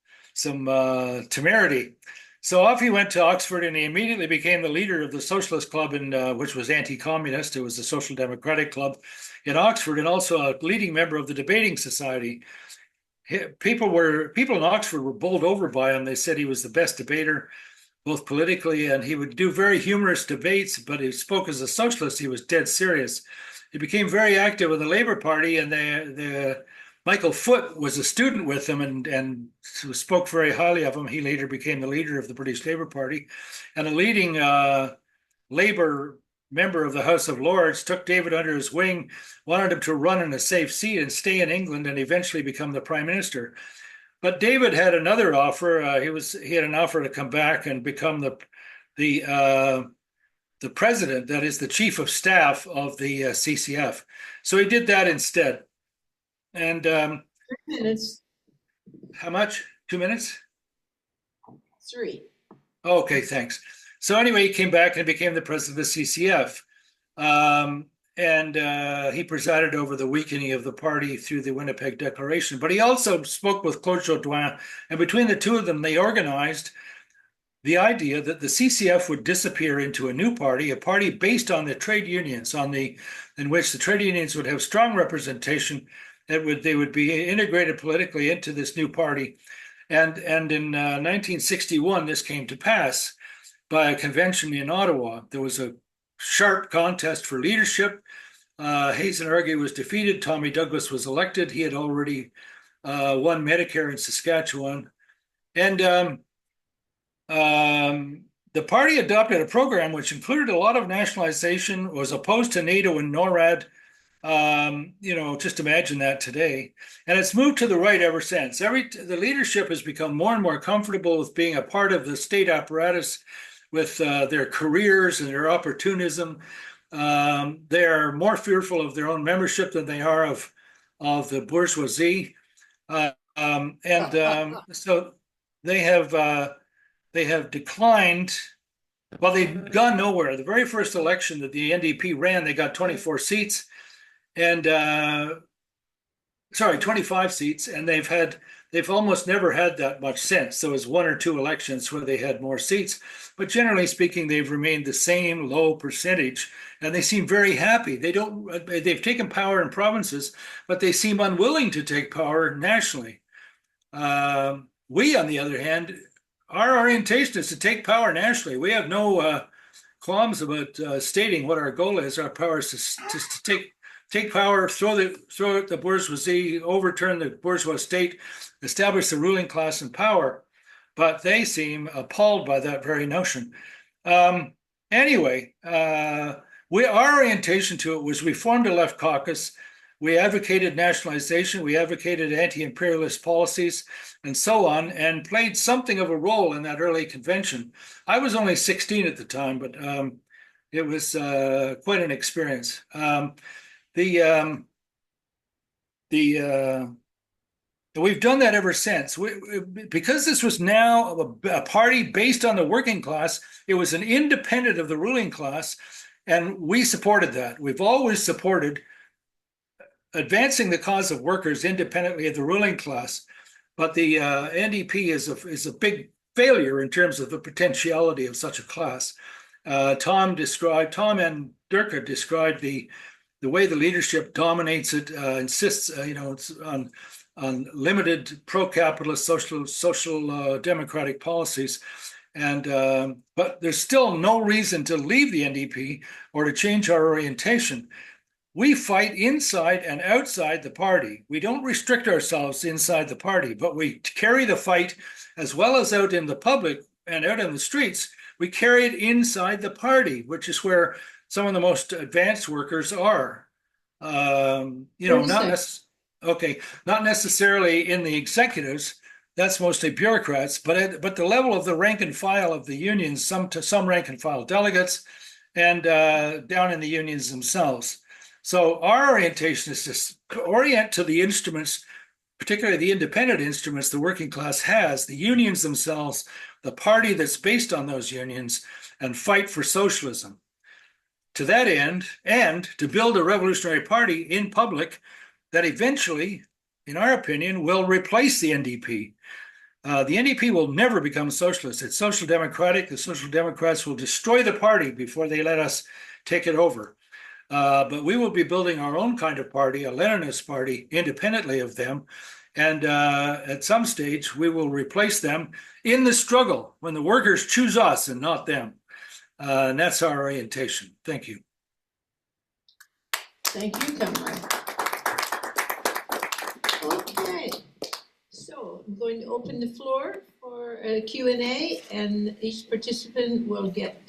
temerity. So off he went to Oxford, and he immediately became the leader of the Socialist Club, which was anti-communist. It was the Social Democratic Club in Oxford, and also a leading member of the Debating Society. People in Oxford were bowled over by him. They said he was the best debater, both politically, and he would do very humorous debates, but he spoke as a socialist. He was dead serious. He became very active in the Labour Party, and the Michael Foot was a student with him and spoke very highly of him. He later became the leader of the British Labour Party, and a leading Labour member of the House of Lords took David under his wing, wanted him to run in a safe seat and stay in England and eventually become the prime minister. But David had another offer. He had an offer to come back and become the president, that is the chief of staff of the CCF. So he did that instead. And
3 minutes.
How much? 2 minutes?
3.
Okay, thanks. So anyway, he came back and became the president of the CCF. He presided over the weakening of the party through the Winnipeg Declaration. But he also spoke with Claude Jodoin, and between the two of them, they organized the idea that the CCF would disappear into a new party, a party based on the trade unions, in which the trade unions would have strong representation. They would be integrated politically into this new party. And in 1961, this came to pass by a convention in Ottawa. There was a sharp contest for leadership. Hazen-Argy was defeated. Tommy Douglas was elected. He had already won Medicare in Saskatchewan. And the party adopted a program which included a lot of nationalization, was opposed to NATO and NORAD. Just imagine that today. And it's moved to the right ever since. The leadership has become more and more comfortable with being a part of the state apparatus, with their careers and their opportunism. They are more fearful of their own membership than they are of the bourgeoisie. So they have declined. Well, they've gone nowhere. The very first election that the NDP ran, they got 24 seats, and 25 seats, and they've almost never had that much since. There was 1 or 2 elections where they had more seats, but generally speaking, they've remained the same low percentage, and they seem very happy. They've taken power in provinces, but they seem unwilling to take power nationally. We, on the other hand, our orientation is to take power nationally. We have no qualms about stating what our goal is. Our power is to take power, throw out the bourgeoisie, overturn the bourgeois state, establish the ruling class in power. But they seem appalled by that very notion. Anyway, our orientation to it was we formed a left caucus. We advocated nationalization. We advocated anti-imperialist policies and so on, and played something of a role in that early convention. I was only 16 at the time, but it was quite an experience. The we've done that ever since. Because this was now a party based on the working class, it was an independent of the ruling class, and we supported that. We've always supported advancing the cause of workers independently of the ruling class. But the NDP is a big failure in terms of the potentiality of such a class. Tom and Dirka described the way the leadership dominates it, insists, on limited pro-capitalist social democratic policies, and but there's still no reason to leave the NDP or to change our orientation. We fight inside and outside the party. We don't restrict ourselves inside the party, but we carry the fight as well as out in the public and out in the streets. We carry it inside the party, which is where some of the most advanced workers are. Not necessarily in the executives. That's mostly bureaucrats, but the level of the rank and file of the unions, some rank and file delegates, and down in the unions themselves. So our orientation is to orient to the instruments, particularly the independent instruments the working class has, the unions themselves, the party that's based on those unions, and fight for socialism. To that end, and to build a revolutionary party in public that eventually, in our opinion, will replace the NDP. The NDP will never become socialist. It's social democratic. The Social Democrats will destroy the party before they let us take it over. But we will be building our own kind of party, a Leninist party, independently of them. And at some stage, we will replace them in the struggle when the workers choose us and not them. And that's our orientation. Thank you.
Thank you, Kamath. Okay, so I'm going to open the floor for a Q&A, and each participant will get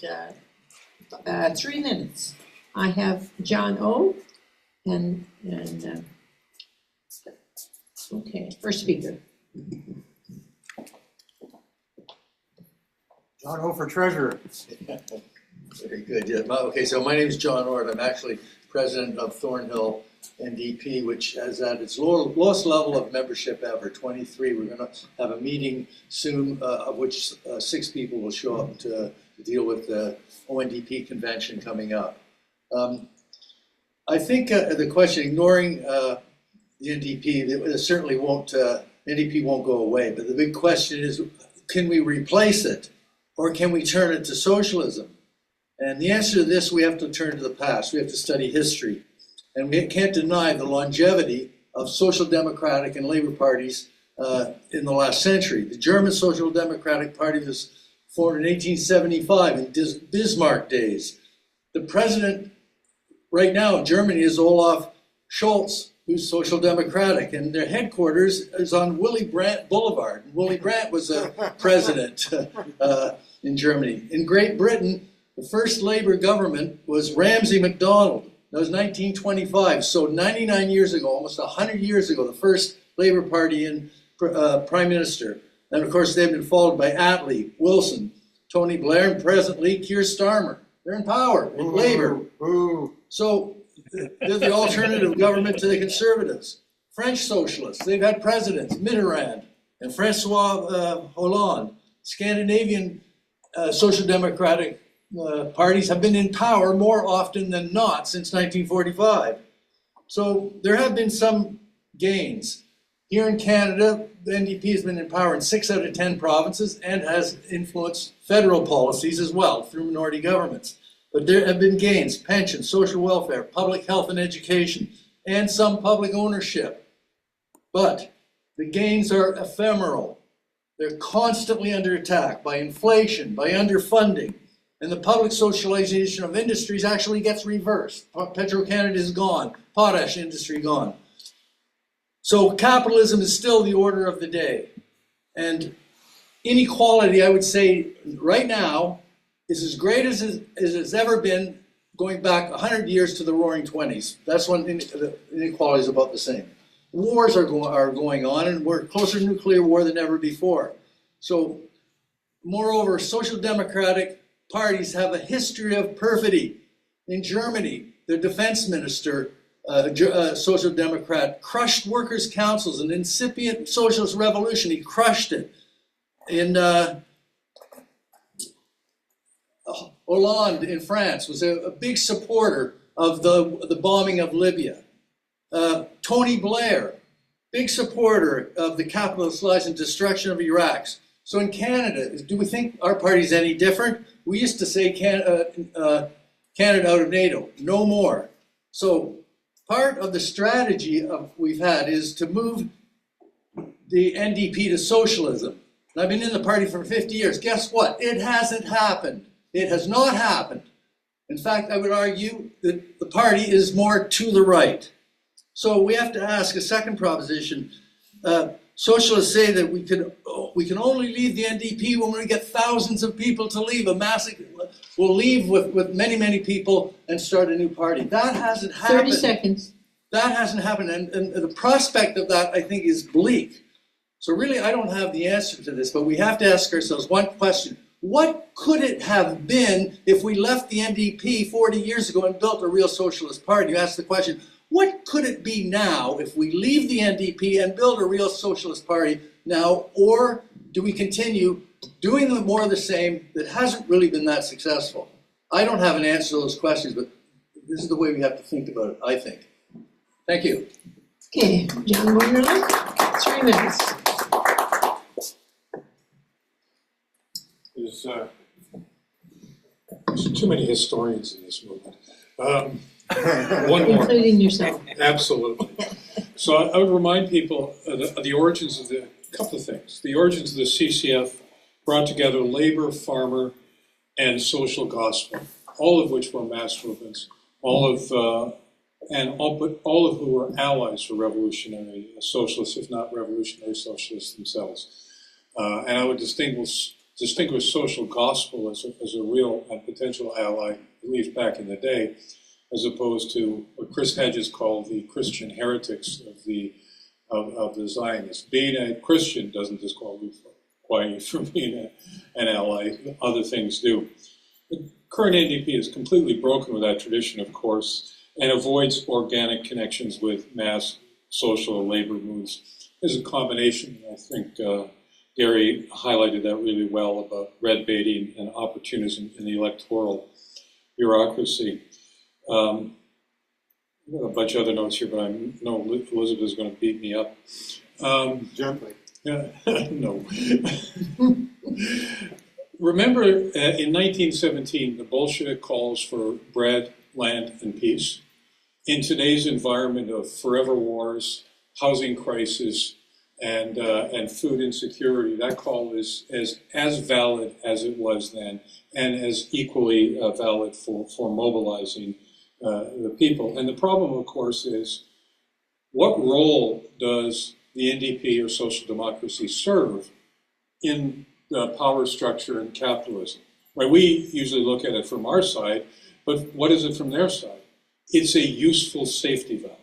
3 minutes. I have John O. and okay, first speaker.
John O for treasurer.
Very good. Yeah. Okay, so my name is John Ord. I'm actually president of Thornhill NDP, which has at its lowest level of membership ever, 23. We're going to have a meeting soon, of which 6 people will show up to deal with the ONDP convention coming up. I think the question, ignoring the NDP, it certainly won't, NDP won't go away, but the big question is, can we replace it, or can we turn it to socialism? And the answer to this, we have to turn to the past. We have to study history. And we can't deny the longevity of social democratic and labor parties in the last century. The German Social Democratic Party was formed in 1875 in Bismarck days. The president right now of Germany is Olaf Scholz, who's social democratic, and their headquarters is on Willy Brandt Boulevard. Willy Brandt was a president in Germany. In Great Britain, the first Labour government was Ramsay MacDonald. That was 1925, so 99 years ago, almost 100 years ago, the first Labour Party in Prime Minister. And of course, they've been followed by Attlee, Wilson, Tony Blair, and presently Keir Starmer. They're in power, in Labour. So they're the alternative government to the Conservatives. French socialists, they've had presidents, Mitterrand and Francois Hollande. Scandinavian social democratic parties have been in power more often than not since 1945. So there have been some gains. Here in Canada, the NDP has been in power in 6 out of 10 provinces and has influenced federal policies as well through minority governments. But there have been gains: pensions, social welfare, public health and education, and some public ownership. But the gains are ephemeral. They're constantly under attack by inflation, by underfunding, and the public socialization of industries actually gets reversed. Petro-Canada is gone, potash industry gone. So capitalism is still the order of the day. And inequality, I would say, right now, is as great as it's ever been, going back 100 years to the Roaring '20s. That's when the inequality is about the same. Wars are going on, and we're closer to nuclear war than ever before. So, moreover, social democratic parties have a history of perfidy. In Germany, their defense minister social democrat, crushed workers' councils, an incipient socialist revolution. He crushed it. In Hollande in France was a big supporter of the bombing of Libya. Tony Blair, big supporter of the capitalist lies and destruction of Iraq. So in Canada, do we think our party's any different? We used to say Canada out of NATO, no more. So part of the strategy we've had is to move the NDP to socialism. And I've been in the party for 50 years. Guess what? It hasn't happened. It has not happened. In fact, I would argue that the party is more to the right. So we have to ask a second proposition. Socialists say that we can only leave the NDP when we get thousands of people to leave. A massive, we'll leave with many, many people and start a new party. That hasn't happened.
30 seconds.
That hasn't happened. And the prospect of that, I think, is bleak. So really, I don't have the answer to this, but we have to ask ourselves one question. What could it have been if we left the NDP 40 years ago and built a real socialist party? You ask the question, what could it be now if we leave the NDP and build a real socialist party now, or do we continue doing more of the same that hasn't really been that successful? I don't have an answer to those questions, but this is the way we have to think about it, I think. Thank you.
Okay, John Wonderland, 3 minutes.
There's too many historians in this movement. One more.
Including yourself.
Absolutely. So I would remind people of the origins of a couple of things. The origins of the CCF brought together labor, farmer, and social gospel, all of which were mass movements, all of who were allies for revolutionary socialists, if not revolutionary socialists themselves. And I would distinguish social gospel as a real and potential ally, at least back in the day, as opposed to what Chris Hedges called the Christian heretics of the Zionists. Being a Christian doesn't disqualify you from being an ally. Other things do. The current NDP is completely broken with that tradition, of course, and avoids organic connections with mass social or labor moves. There's a combination, I think, Gary highlighted that really well about red baiting and opportunism in the electoral bureaucracy. I've got a bunch of other notes here, but I know Elizabeth is going to beat me up.
Gently.
Yeah, no. Remember, in 1917, the Bolshevik calls for bread, land, and peace. In today's environment of forever wars, housing crisis, and food insecurity, that call is as valid as it was then, and as equally valid for mobilizing the people. And the problem, of course, is what role does the NDP or social democracy serve in the power structure and capitalism? Right, we usually look at it from our side, but what is it from their side? It's a useful safety valve.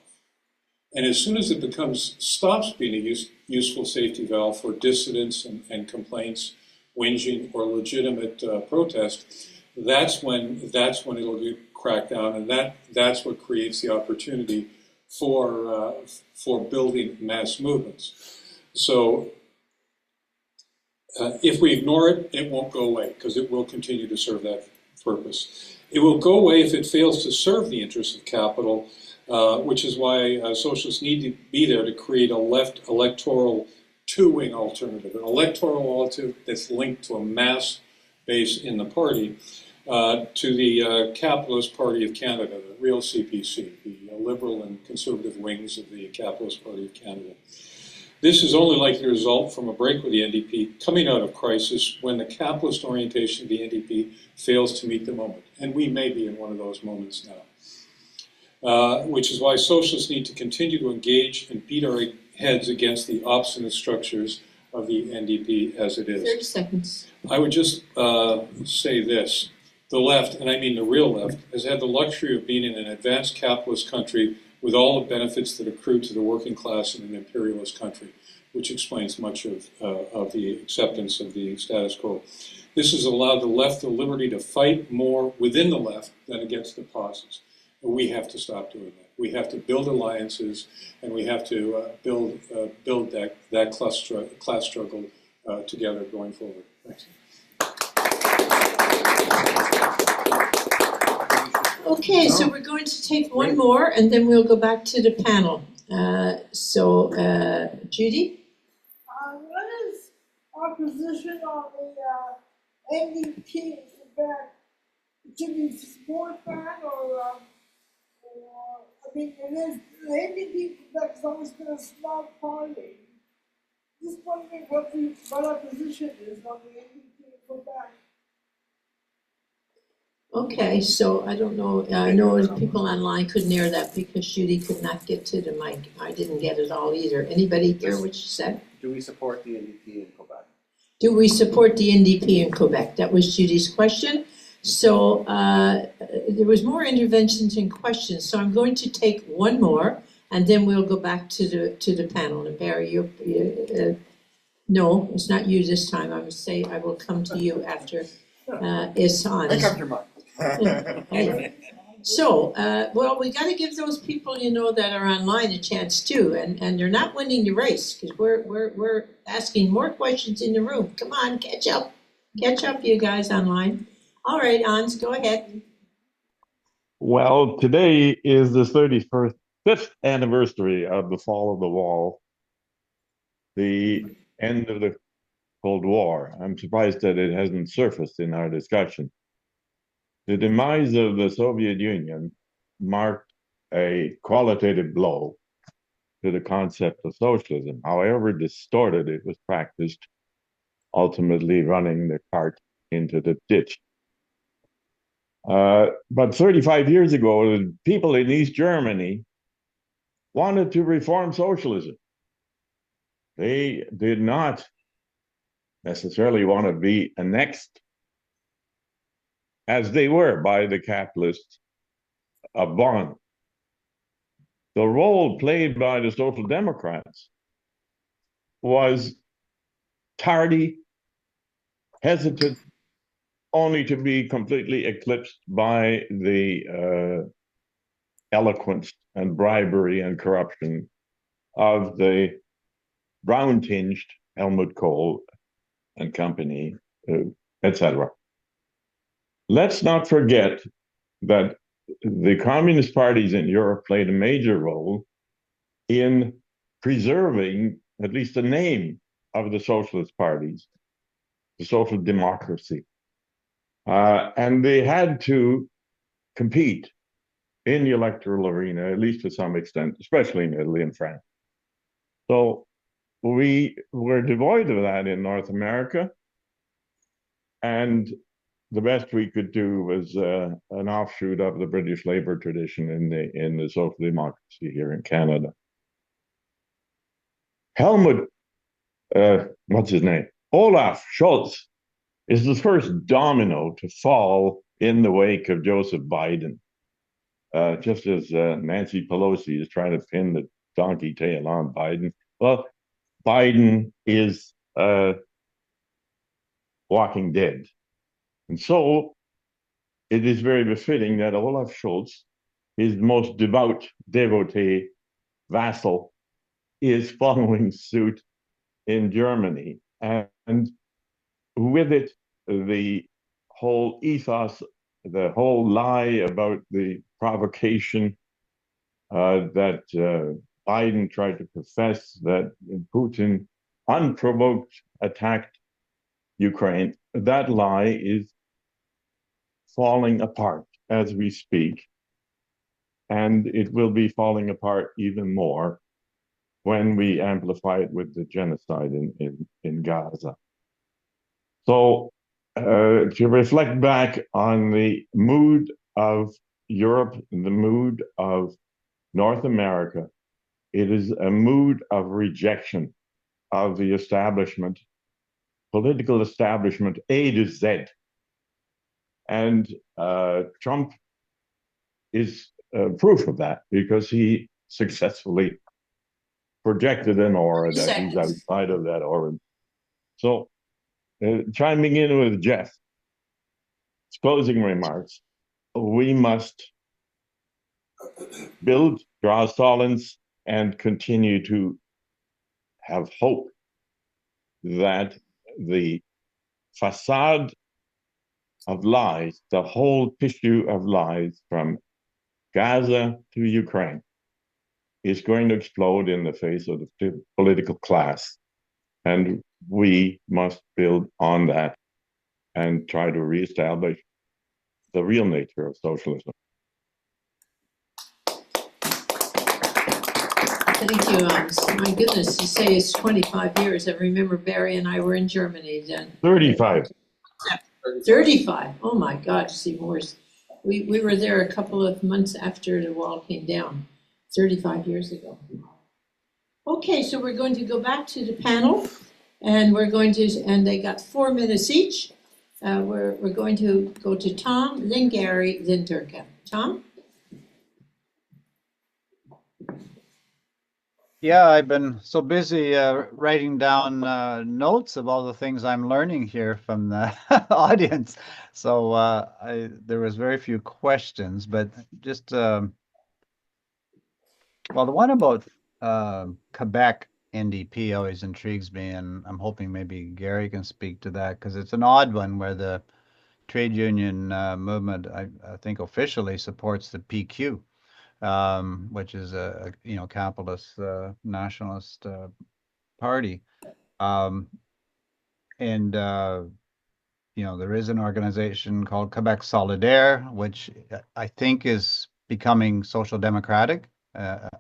And as soon as it stops being a useful safety valve for dissidents and complaints, whinging, or legitimate protest, that's when it'll get cracked down, and that's what creates the opportunity for building mass movements. So if we ignore it, it won't go away, because it will continue to serve that purpose. It will go away if it fails to serve the interests of capital, which is why socialists need to be there to create a left electoral two-wing alternative, an electoral alternative that's linked to a mass base in the party, to the Capitalist Party of Canada, the real CPC, the liberal and conservative wings of the Capitalist Party of Canada. This is only likely to result from a break with the NDP coming out of crisis when the capitalist orientation of the NDP fails to meet the moment. And we may be in one of those moments now. Which is why socialists need to continue to engage and beat our heads against the obstinate structures of the NDP as it is.
30 seconds.
I would just say this. The left, and I mean the real left, has had the luxury of being in an advanced capitalist country with all the benefits that accrue to the working class in an imperialist country, which explains much of the acceptance of the status quo. This has allowed the left the liberty to fight more within the left than against the posses. We have to stop doing that. We have to build alliances, and we have to build that class struggle together going forward. Thanks.
Okay, so we're going to take one more, and then we'll go back to the panel. Judy?
What is our position on the NDP in Quebec? Should we support that, or I mean, it is, the NDP in Quebec has always been a small party. Just wondering what our position is on the NDP in Quebec.
Okay, so I don't know, I know people online couldn't hear that because Judy could not get to the mic. I didn't get it all either. Anybody hear what she said?
Do we support the NDP in Quebec?
Do we support the NDP in Quebec? That was Judy's question. So there was more interventions and questions. So I'm going to take one more, and then we'll go back to the panel. And Barry, no, it's not you this time. I would say I will come to you after Ihsan.
Make up your mind.
Hey. So, well, we got to give those people, that are online a chance too, and they're not winning the race because we're asking more questions in the room. Come on, catch up, you guys online. All right, Ans, go ahead.
Well, today is the 35th anniversary of the fall of the wall, the end of the Cold War. I'm surprised that it hasn't surfaced in our discussion. The demise of the Soviet Union marked a qualitative blow to the concept of socialism. However distorted it was practiced, ultimately running the cart into the ditch. But 35 years ago, the people in East Germany wanted to reform socialism. They did not necessarily want to be annexed as they were by the capitalists of Bonn. The role played by the Social Democrats was tardy, hesitant, only to be completely eclipsed by the eloquence and bribery and corruption of the brown-tinged Helmut Kohl and company, etc. Let's not forget that the communist parties in Europe played a major role in preserving at least the name of the socialist parties, the social democracy. And they had to compete in the electoral arena, at least to some extent, especially in Italy and France. So we were devoid of that in North America. And the best we could do was an offshoot of the British labor tradition in the social democracy here in Canada. Helmut, what's his name? Olaf Scholz is the first domino to fall in the wake of Joseph Biden. Just as Nancy Pelosi is trying to pin the donkey tail on Biden. Well, Biden is walking dead. And so it is very befitting that Olaf Scholz, his most devout devotee, vassal, is following suit in Germany. And with it, the whole ethos, the whole lie about the provocation that Biden tried to profess that Putin unprovoked attacked Ukraine, that lie is falling apart as we speak. And it will be falling apart even more when we amplify it with the genocide in Gaza. So to reflect back on the mood of Europe, the mood of North America, it is a mood of rejection of the establishment, political establishment A to Z. And Trump is proof of that because he successfully projected an aura that he's outside of that aura. So chiming in with Jeff's closing remarks, we must build draw solace and continue to have hope that the facade of lies, the whole tissue of lies from Gaza to Ukraine, is going to explode in the face of the political class. And we must build on that and try to reestablish the real nature of socialism.
Thank you. My goodness, you say it's 25 years. I remember Barry and I were in Germany then.
35.
35. Oh my God, it's even worse. We were there a couple of months after the wall came down, 35 years ago. Okay, so we're going to go back to the panel, and and they got 4 minutes each. We're going to go to Tom, then Gary, then Dirka. Tom?
Yeah, I've been so busy writing down notes of all the things I'm learning here from the audience. So there was very few questions, but just well, the one about Quebec NDP always intrigues me, and I'm hoping maybe Gary can speak to that because it's an odd one where the trade union movement, I think, officially supports the PQ. Which is a capitalist nationalist party, and there is an organization called Quebec Solidaire, which I think is becoming social democratic,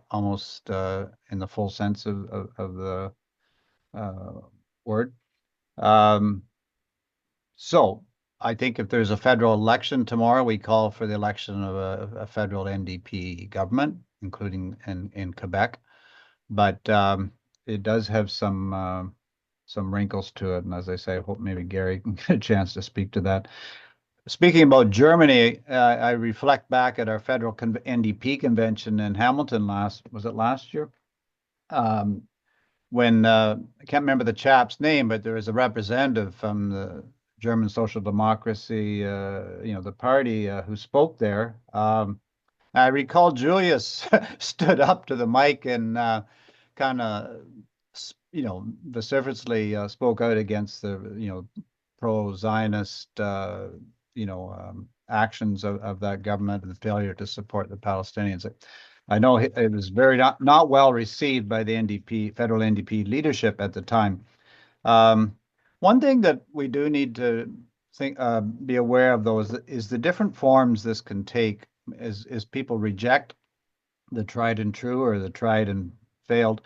almost in the full sense of the word. So I think if there's a federal election tomorrow, we call for the election of a federal NDP government, including in Quebec. But it does have some wrinkles to it. And as I say, I hope maybe Gary can get a chance to speak to that. Speaking about Germany, I reflect back at our federal NDP convention in Hamilton last year? When I can't remember the chap's name, but there was a representative from the German Social Democracy, the party, who spoke there. I recall Julius stood up to the mic and kind of, vociferously spoke out against the, pro-Zionist, actions of that government and the failure to support the Palestinians. I know it was very not well received by the NDP, federal NDP leadership at the time. One thing that we do need to be aware of, though, is the different forms this can take as people reject the tried and true or the tried and failed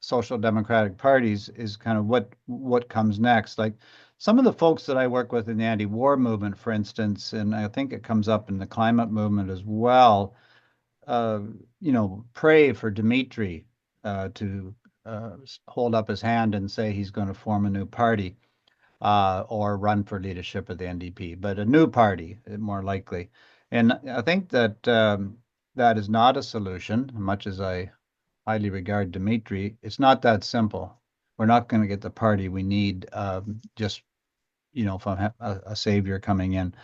social democratic parties, is kind of what comes next. Like some of the folks that I work with in the anti-war movement, for instance, and I think it comes up in the climate movement as well, pray for Dmitry to hold up his hand and say he's going to form a new party or run for leadership of the NDP, but a new party, more likely. And I think that that is not a solution, much as I highly regard Dmitry. It's not that simple. We're not going to get the party we need just, from a savior coming in.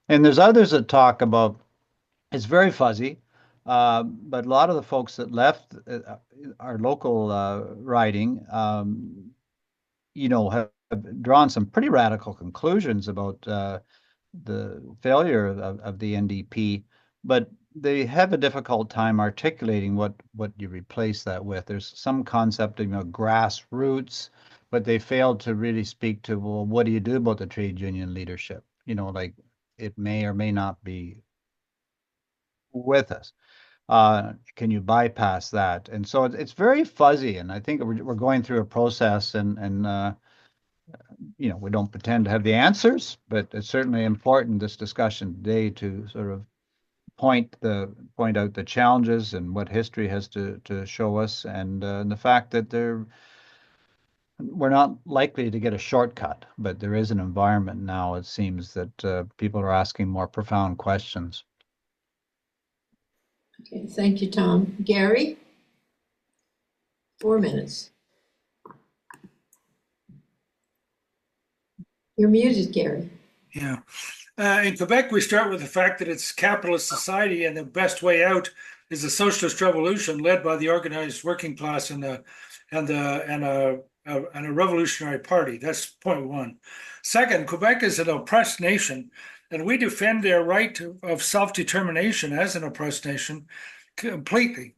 And there's others that talk about, it's very fuzzy, but a lot of the folks that left our local riding, have drawn some pretty radical conclusions about the failure of the NDP, but they have a difficult time articulating what you replace that with. There's some concept of grassroots, but they failed to really speak to, well, what do you do about the trade union leadership? Like it may or may not be with us. Can you bypass that? And so it's very fuzzy, and I think we're going through a process, and we don't pretend to have the answers, but it's certainly important, this discussion today, to sort of point out the challenges and what history has to show us, and the fact that we're not likely to get a shortcut, but there is an environment now, it seems, that people are asking more profound questions.
Okay, thank you, Tom. Gary? 4 minutes. You're muted, Gary.
Yeah. In Quebec, we start with the fact that it's capitalist society, and the best way out is a socialist revolution led by the organized working class and a revolutionary party. That's point one. Second, Quebec is an oppressed nation, and we defend their right of self-determination as an oppressed nation completely.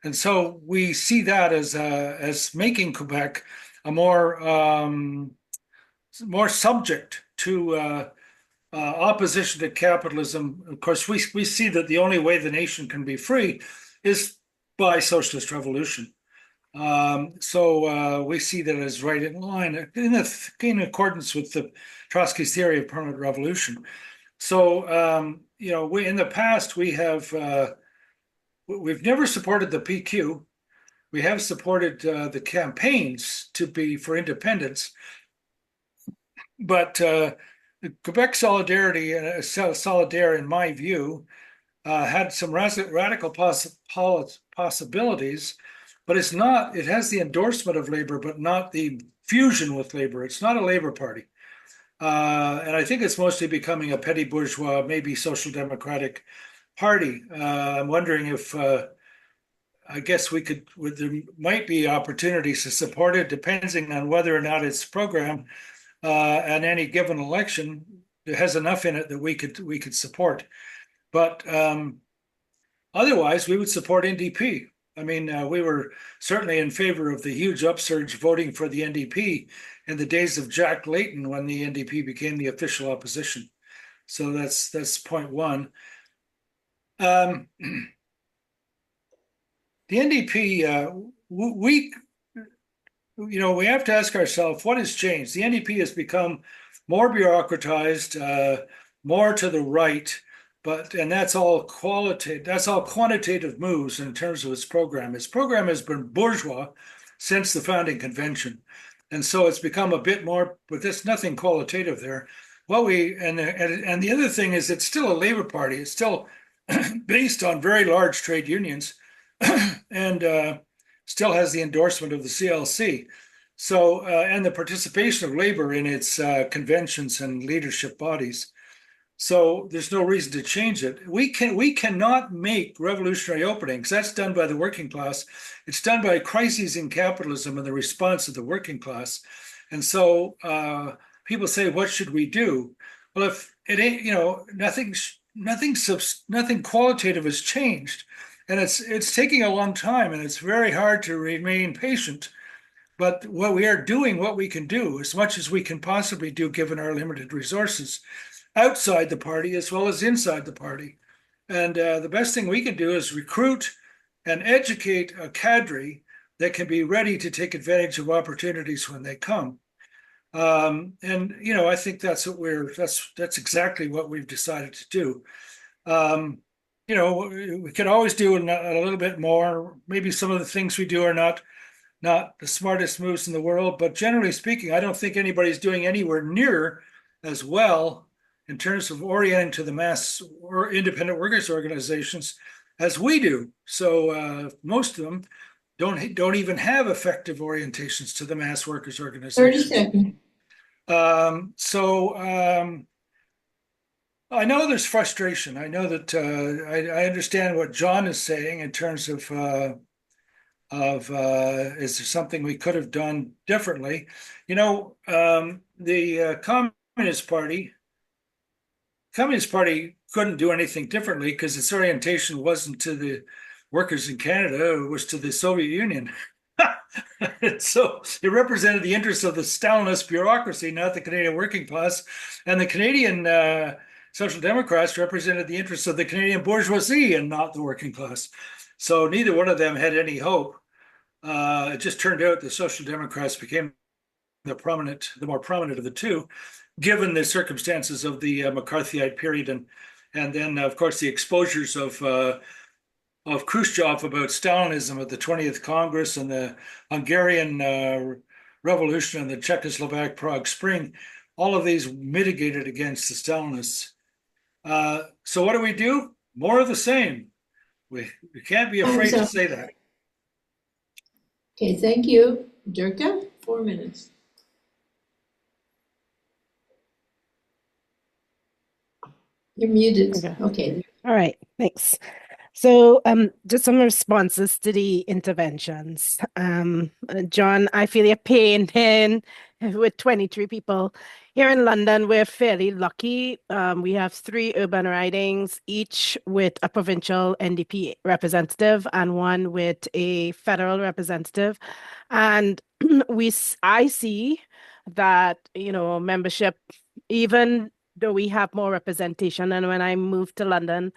And so we see that as making Quebec a more subject to opposition to capitalism. Of course, we see that the only way the nation can be free is by socialist revolution. So we see that as right in line, in accordance with the Trotsky's theory of permanent revolution. So we in the past we've never supported the PQ. We have supported the campaigns to be for independence, but Quebec Solidarity, Solidaire, in my view, had some radical possibilities, but it's not. It has the endorsement of labor, but not the fusion with labor. It's not a labor party, and I think it's mostly becoming a petty bourgeois, maybe social democratic party. I'm wondering if. I guess there might be opportunities to support it, depending on whether or not its program at any given election has enough in it that we could support. But otherwise, we would support NDP. I mean, we were certainly in favor of the huge upsurge voting for the NDP in the days of Jack Layton when the NDP became the official opposition. So that's point one. The NDP, we have to ask ourselves what has changed. The NDP has become more bureaucratized, more to the right, and that's all qualitative. That's all quantitative moves in terms of its program. Its program has been bourgeois since the founding convention, and so it's become a bit more. But there's nothing qualitative there. And the other thing is, it's still a labor party. It's still based on very large trade unions. And still has the endorsement of the CLC. So, and the participation of labor in its conventions and leadership bodies. So there's no reason to change it. We cannot make revolutionary openings. That's done by the working class. It's done by crises in capitalism and the response of the working class. And so people say, what should we do? Well, if it ain't, nothing qualitative has changed. And it's taking a long time, and it's very hard to remain patient. But what we are doing, what we can do, as much as we can possibly do, given our limited resources, outside the party as well as inside the party. And the best thing we can do is recruit and educate a cadre that can be ready to take advantage of opportunities when they come. I think that's exactly what we've decided to do. We could always do a little bit more. Maybe some of the things we do are not the smartest moves in the world, but generally speaking, I don't think anybody's doing anywhere near as well in terms of orienting to the mass or independent workers organizations as we do. So most of them don't even have effective orientations to the mass workers organizations.
30
seconds. I know there's frustration. I know that I understand what John is saying in terms of is there something we could have done differently? The Communist Party couldn't do anything differently because its orientation wasn't to the workers in Canada; it was to the Soviet Union. So it represented the interests of the Stalinist bureaucracy, not the Canadian working class, and the Canadian Social Democrats represented the interests of the Canadian bourgeoisie and not the working class. So neither one of them had any hope. It just turned out the Social Democrats became the more prominent of the two, given the circumstances of the McCarthyite period, and then of course the exposures of Khrushchev about Stalinism at the 20th Congress and the Hungarian Revolution and the Czechoslovak Prague Spring. All of these mitigated against the Stalinists. So what do? More of the same. We can't be afraid to say that.
Okay, thank you. Dirka, 4 minutes. You're muted. Okay.
All right, thanks. So, just some responses to the interventions. John, I feel your pain in with 23 people. Here in London, we're fairly lucky. We have 3 urban ridings, each with a provincial NDP representative and one with a federal representative. And I see that, membership, even though we have more representation than when I moved to London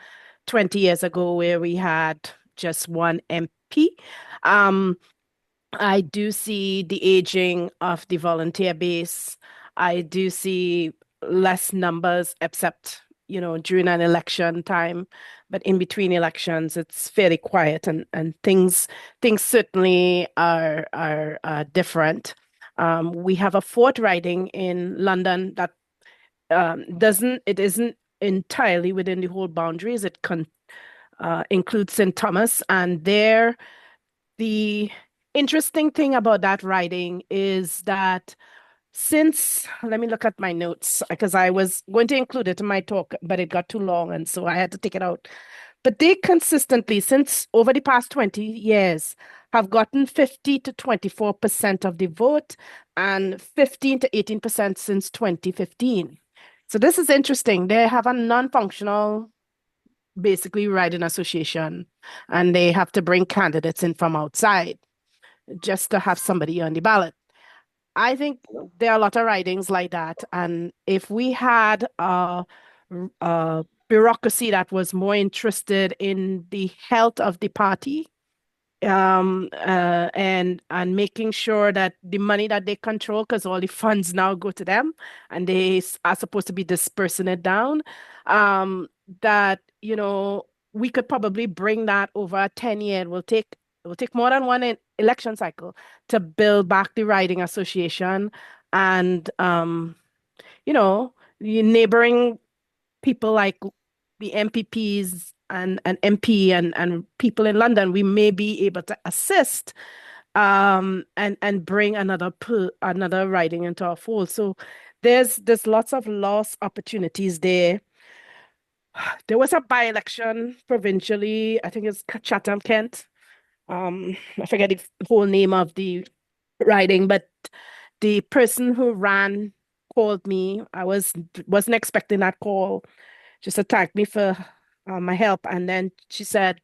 20 years ago, where we had just one MP. I do see the aging of the volunteer base. I do see less numbers, except, during an election time. But in between elections, it's fairly quiet, and things certainly are different. We have a 4th riding in London that isn't entirely within the whole boundaries. It includes St. Thomas, and there, the interesting thing about that riding is that let me look at my notes, because I was going to include it in my talk, but it got too long, and so I had to take it out. But they consistently, since over the past 20 years, have gotten 50 to 24% of the vote and 15 to 18% since 2015. So this is interesting. They have a non-functional, basically, riding association, and they have to bring candidates in from outside just to have somebody on the ballot. I think there are a lot of ridings like that. And if we had a bureaucracy that was more interested in the health of the party, and making sure that the money that they control, because all the funds now go to them, and they are supposed to be dispersing it down, that we could probably bring that over a 10-year. It will take more than one election cycle to build back the riding association, and the neighboring people like the MPPs and MP and people in London, we may be able to assist, and bring another riding into our fold. So there's lots of lost opportunities there. There was a by-election provincially, I think it's Chatham, Kent. I forget the whole name of the riding, but the person who ran called me. I wasn't expecting that call, just to thank me for my help. And then she said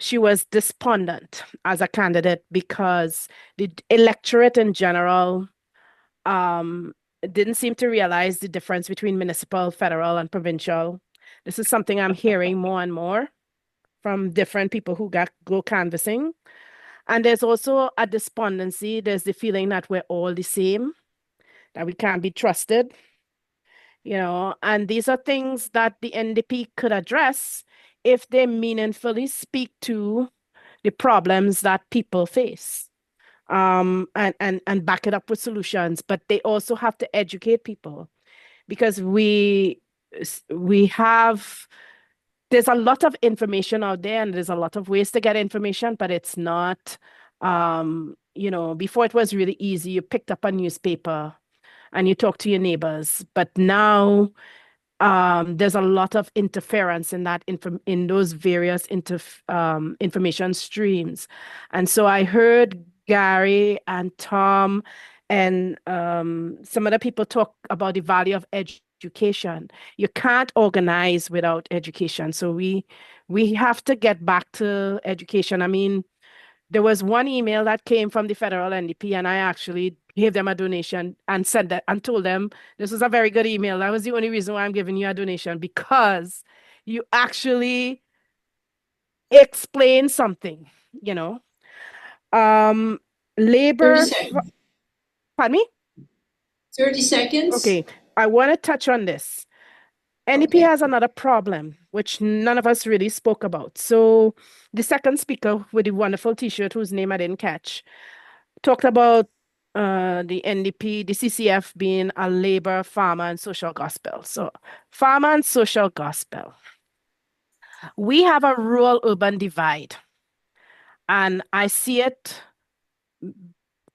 she was despondent as a candidate because the electorate in general didn't seem to realize the difference between municipal, federal, and provincial. This is something I'm hearing more and more from different people who go canvassing. And there's also a despondency. There's the feeling that we're all the same, that we can't be trusted. And these are things that the NDP could address if they meaningfully speak to the problems that people face, and back it up with solutions. But they also have to educate people, because there's a lot of information out there, and there's a lot of ways to get information, but it's not, before it was really easy. You picked up a newspaper and you talk to your neighbors, but now there's a lot of interference in those various information streams. And so I heard Gary and Tom and some other people talk about the value of education. You can't organize without education. So we have to get back to education. I mean, there was one email that came from the federal NDP, and I actually gave them a donation and said that and told them this was a very good email. That was the only reason why I'm giving you a donation, because you actually explain something, Labor.
30 seconds.
Pardon me?
30 seconds.
Okay, I want to touch on this. NDP has another problem, which none of us really spoke about. So the second speaker with the wonderful T-shirt, whose name I didn't catch, talked about the NDP, the CCF being a labor, farmer, and social gospel. So farmer and social gospel. We have a rural-urban divide, and I see it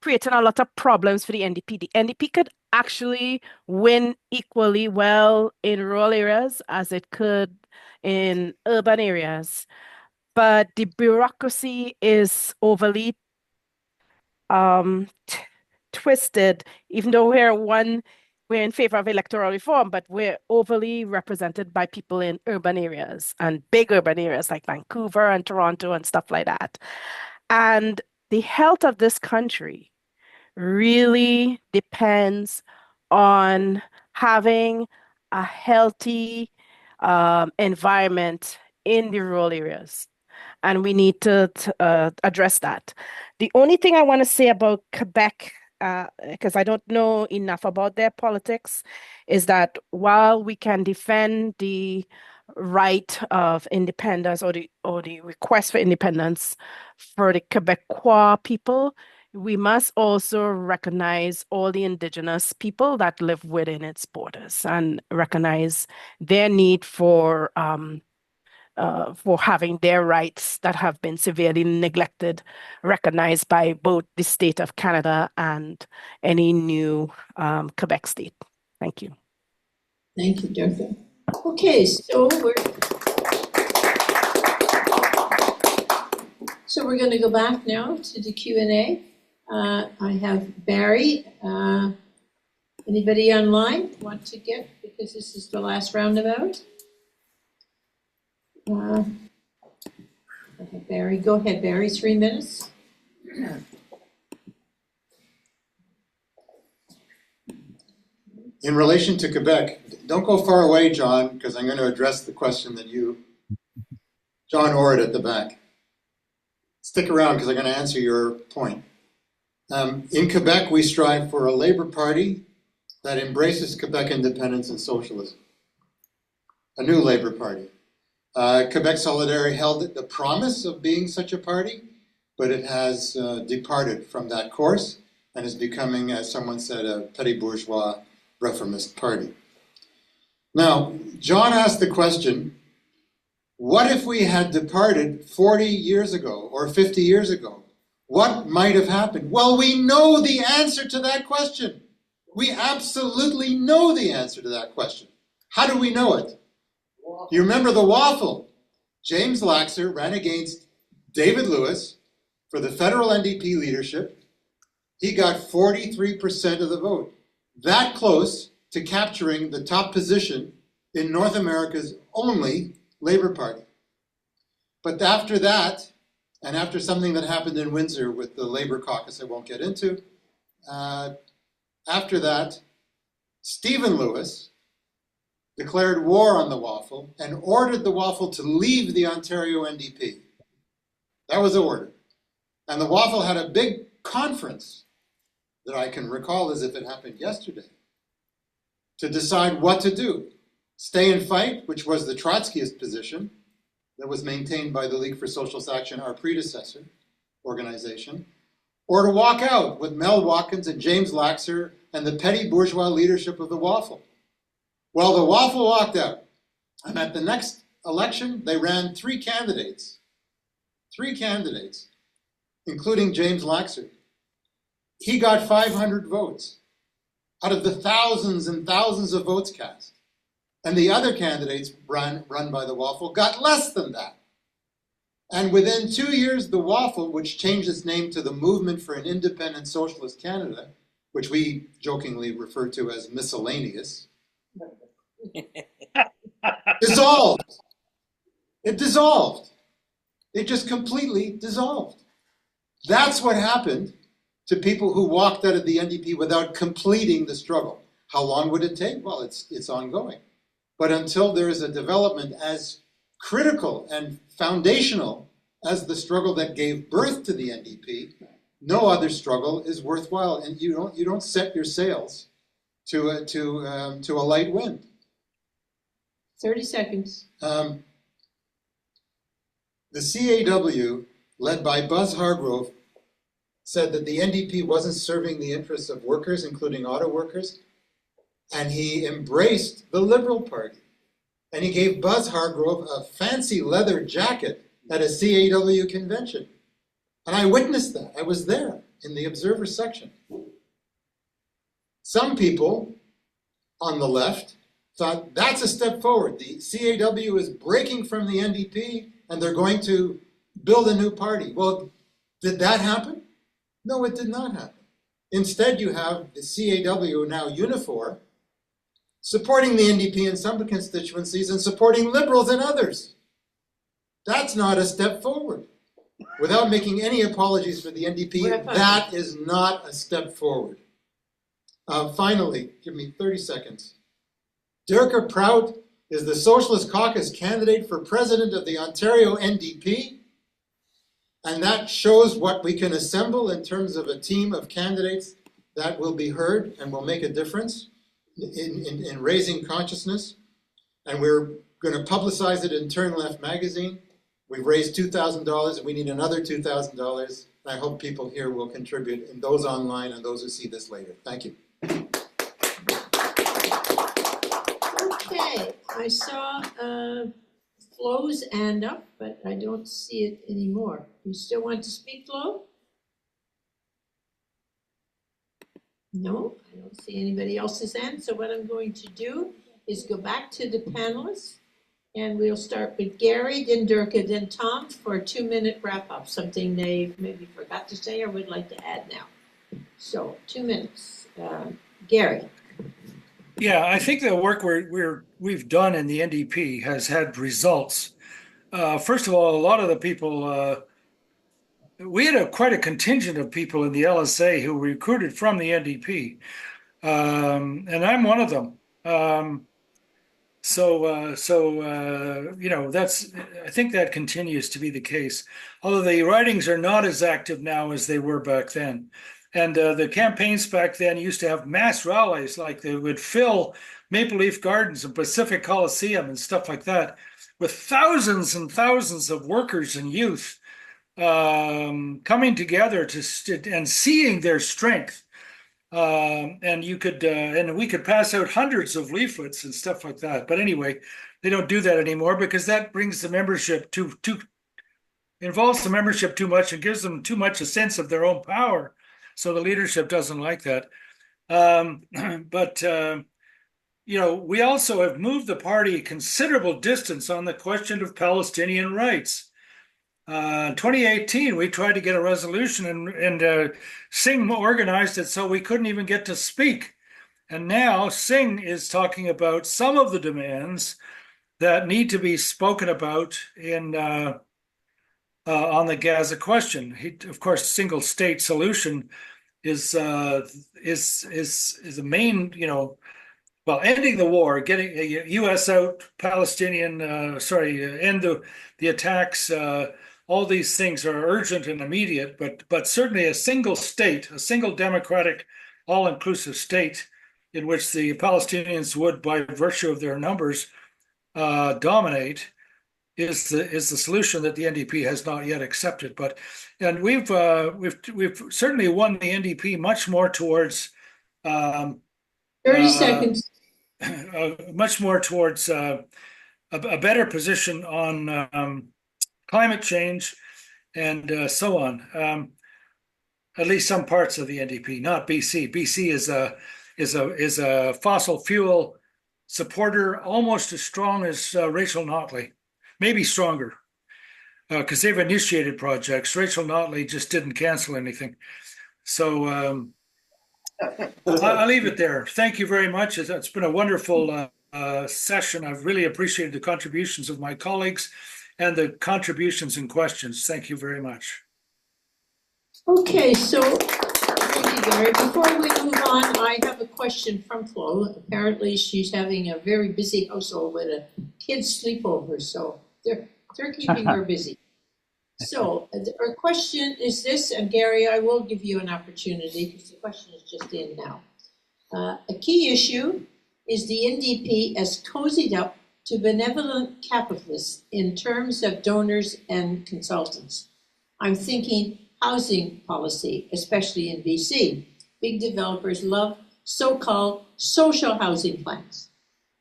creating a lot of problems for the NDP. The NDP could actually win equally well in rural areas as it could in urban areas. but the bureaucracy is overly twisted, even though we're in favor of electoral reform, but we're overly represented by people in urban areas and big urban areas like Vancouver and Toronto and stuff like that. And the health of this country really depends on having a healthy environment in the rural areas. And we need to address that. The only thing I want to say about Quebec, because I don't know enough about their politics, is that while we can defend the right of independence or the request for independence for the Quebecois people, we must also recognize all the indigenous people that live within its borders and recognize their need for having their rights that have been severely neglected, recognized by both the state of Canada and any new Quebec state. Thank you.
Thank you, Dirka. Okay, so we're going to go back now to the Q&A. I have Barry. Anybody online want to get, because this is the last roundabout? Okay, Barry, go ahead, Barry, 3 minutes.
In relation to Quebec, don't go far away, John, because I'm going to address the question that John Ord at the back. Stick around because I'm going to answer your point. In Quebec, we strive for a Labour Party that embraces Quebec independence and socialism. A new Labour Party. Quebec Solidarity held the promise of being such a party, but it has departed from that course and is becoming, as someone said, a petty bourgeois reformist party. Now, John asked the question, what if we had departed 40 years ago or 50 years ago? What might have happened? Well, we know the answer to that question. We absolutely know the answer to that question. How do we know it? You remember the waffle? James Laxer ran against David Lewis for the federal NDP leadership. He got 43% of the vote. That close to capturing the top position in North America's only Labour Party. But after that, and after something that happened in Windsor with the Labour caucus I won't get into, after that, Stephen Lewis declared war on the waffle and ordered the waffle to leave the Ontario NDP. That was the order. And the waffle had a big conference that I can recall as if it happened yesterday to decide what to do. Stay and fight, which was the Trotskyist position that was maintained by the League for Socialist Action, our predecessor organization, or to walk out with Mel Watkins and James Laxer and the petty bourgeois leadership of the waffle. Well, the waffle walked out, and at the next election, they ran three candidates, including James Laxer. He got 500 votes out of the thousands and thousands of votes cast. And the other candidates run by the waffle got less than that. And within 2 years, the waffle, which changed its name to the Movement for an Independent Socialist Canada, which we jokingly refer to as miscellaneous, dissolved. It dissolved. It just completely dissolved. That's what happened to people who walked out of the NDP without completing the struggle. How long would it take? Well, it's ongoing. But until there is a development as critical and foundational as the struggle that gave birth to the NDP, no other struggle is worthwhile. And you don't set your sails to a light wind.
30 seconds.
The CAW, led by Buzz Hargrove, said that the NDP wasn't serving the interests of workers, including auto workers, and he embraced the Liberal Party. And he gave Buzz Hargrove a fancy leather jacket at a CAW convention. And I witnessed that. I was there in the Observer section. Some people on the left thought that's a step forward. The CAW is breaking from the NDP and they're going to build a new party. Well, did that happen? No, it did not happen. Instead, you have the CAW, now Unifor, supporting the NDP in some constituencies and supporting Liberals in others. That's not a step forward. Without making any apologies for the NDP, that is not a step forward. Finally, give me 30 seconds. Dirka Prout is the Socialist Caucus candidate for president of the Ontario NDP, and that shows what we can assemble in terms of a team of candidates that will be heard and will make a difference in raising consciousness. And we're going to publicize it in Turn Left magazine. We've raised $2,000 and we need another $2,000. I hope people here will contribute, and those online and those who see this later. Thank you.
Okay, I saw Flo's hand up, but I don't see it anymore. You still want to speak, Flo? No, I don't see anybody else's hand. So what I'm going to do is go back to the panelists, and we'll start with Gary, then Dirka, then Tom for a 2-minute wrap-up, something they maybe forgot to say or would like to add now. So 2 minutes. Gary.
Yeah, I think the work we've done in the NDP has had results. First of all, a lot of the people, we had quite a contingent of people in the LSA who were recruited from the NDP, and I'm one of them. You know, I think that continues to be the case, although the ridings are not as active now as they were back then. And the campaigns back then used to have mass rallies, like they would fill Maple Leaf Gardens and Pacific Coliseum and stuff like that, with thousands and thousands of workers and youth coming together and seeing their strength. And you could, and we could pass out hundreds of leaflets and stuff like that. But anyway, they don't do that anymore because that brings the membership involves the membership too much and gives them too much a sense of their own power. So the leadership doesn't like that. You know, we also have moved the party a considerable distance on the question of Palestinian rights. In 2018, we tried to get a resolution and Singh organized it so we couldn't even get to speak. And now Singh is talking about some of the demands that need to be spoken about on the Gaza question. Of course, single state solution is the main, you know, well, ending the war, getting U.S. out, Palestinian, end the attacks. All these things are urgent and immediate, but certainly a single state, a single democratic, all-inclusive state in which the Palestinians would, by virtue of their numbers, dominate, is the solution that the NDP has not yet accepted. And we've certainly won the NDP much more towards
30 seconds.
Much more towards a better position on climate change and so on. At least some parts of the NDP, not BC. BC is a fossil fuel supporter, almost as strong as Rachel Notley, maybe stronger, because they've initiated projects. Rachel Notley just didn't cancel anything. So I'll leave it there. Thank you very much. It's been a wonderful session. I've really appreciated the contributions of my colleagues and the contributions and questions. Thank you very much.
Okay, so thank you, Gary. Before we move on, I have a question from Flo. Apparently, she's having a very busy household with a kid's sleepover, so they're keeping her busy. So our question is this, and Gary, I will give you an opportunity because the question is just in now. A key issue is the NDP has cozied up to benevolent capitalists in terms of donors and consultants. I'm thinking housing policy, especially in BC. Big developers love so-called social housing plans.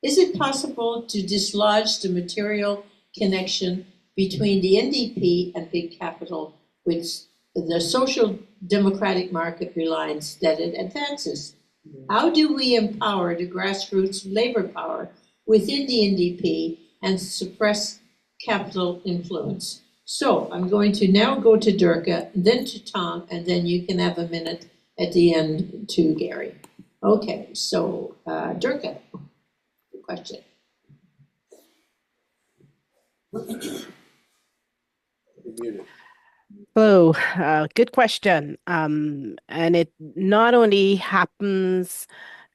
Is it possible to dislodge the material connection between the NDP and big capital, which the social democratic market reliance that it advances? How do we empower the grassroots labor power within the NDP and suppress capital influence. So I'm going to now go to Dirka, then to Tom, and then you can have a minute at the end to Gary. Okay, so Dirka, the question.
Hello, good question. And it not only happens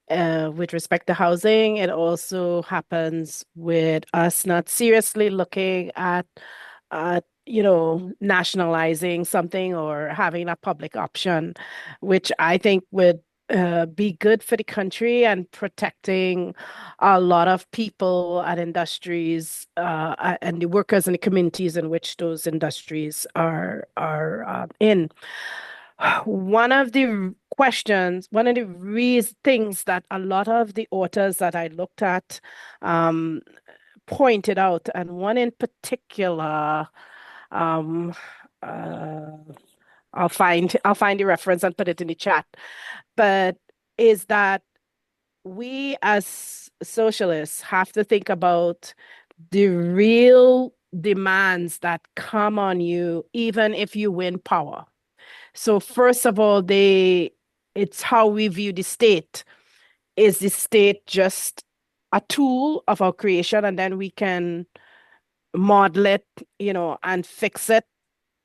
with respect to housing, it also happens with us not seriously looking at, nationalizing something or having a public option, which I think would be good for the country and protecting a lot of people and industries and the workers and the communities in which those industries are in. One of the things that a lot of the authors that I looked at um, pointed out, and one in particular, um, uh, I'll find the reference and put it in the chat, but is that we as socialists have to think about the real demands that come on you, even if you win power. So first of all, it's how we view the state. Is the state just a tool of our creation, and then we can model it, and fix it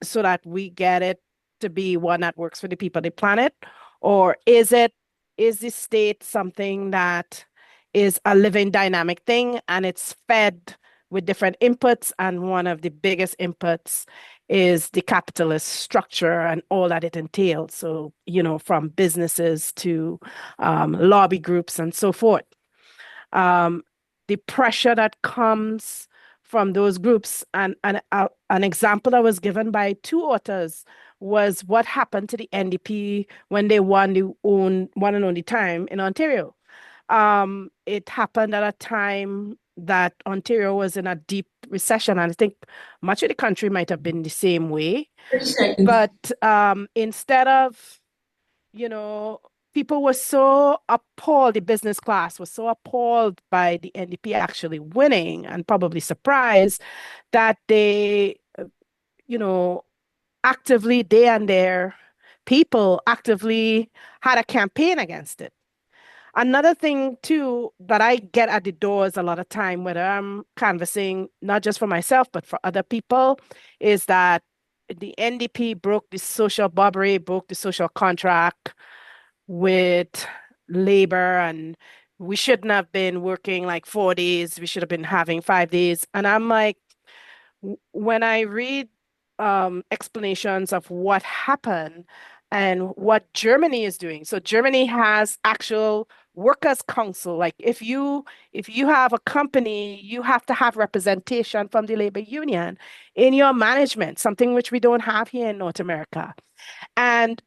so that we get it to be one that works for the people of the planet? Or is the state something that is a living dynamic thing and it's fed with different inputs, and one of the biggest inputs is the capitalist structure and all that it entails. So, from businesses to lobby groups and so forth. The pressure that comes from those groups, and an example that was given by two authors was what happened to the NDP when they won the one and only time in Ontario. It happened at a time that Ontario was in a deep recession, and I think much of the country might have been the same way.
30 seconds.
But instead of, people were so appalled, the business class was so appalled by the NDP actually winning, and probably surprised that they, actively, they and their people actively had a campaign against it. Another thing too that I get at the doors a lot of time, whether I'm canvassing not just for myself but for other people, is that the NDP broke the social contract with labor, and we shouldn't have been working like 4 days. We should have been having 5 days. And I'm like, when I read explanations of what happened and what Germany is doing. So Germany has actual workers' council. Like if you have a company, you have to have representation from the labor union in your management, something which we don't have here in North America. And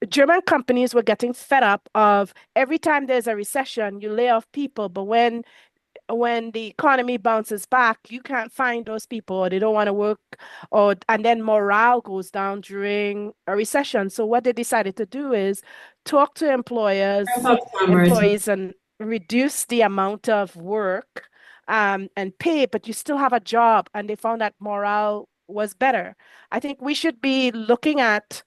German companies were getting fed up of every time there's a recession, you lay off people, but when the economy bounces back, you can't find those people, or they don't want to work, and then morale goes down during a recession. So what they decided to do is talk to employees and reduce the amount of work and pay, but you still have a job, and they found that morale was better. I think we should be looking at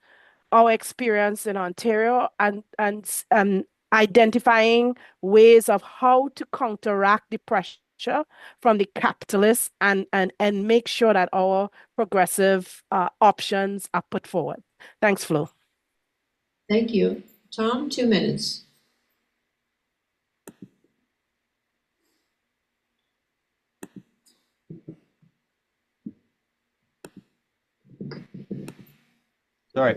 our experience in Ontario and identifying ways of how to counteract the pressure from the capitalists and make sure that our progressive options are put forward. Thanks, Flo.
Thank you. Tom, 2 minutes.
Sorry.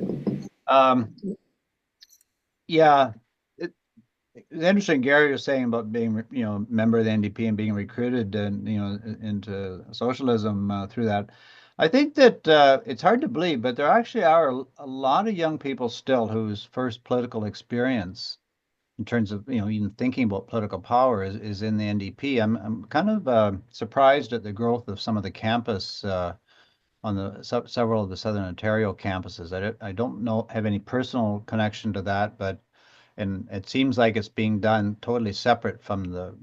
Yeah, it's interesting. Gary was saying about being, a member of the NDP and being recruited and, into socialism through that. I think that it's hard to believe, but there actually are a lot of young people still whose first political experience in terms of, even thinking about political power is in the NDP. I'm kind of surprised at the growth of some of the campus on the several of the Southern Ontario campuses. I don't have any personal connection to that, but And it seems like it's being done totally separate from the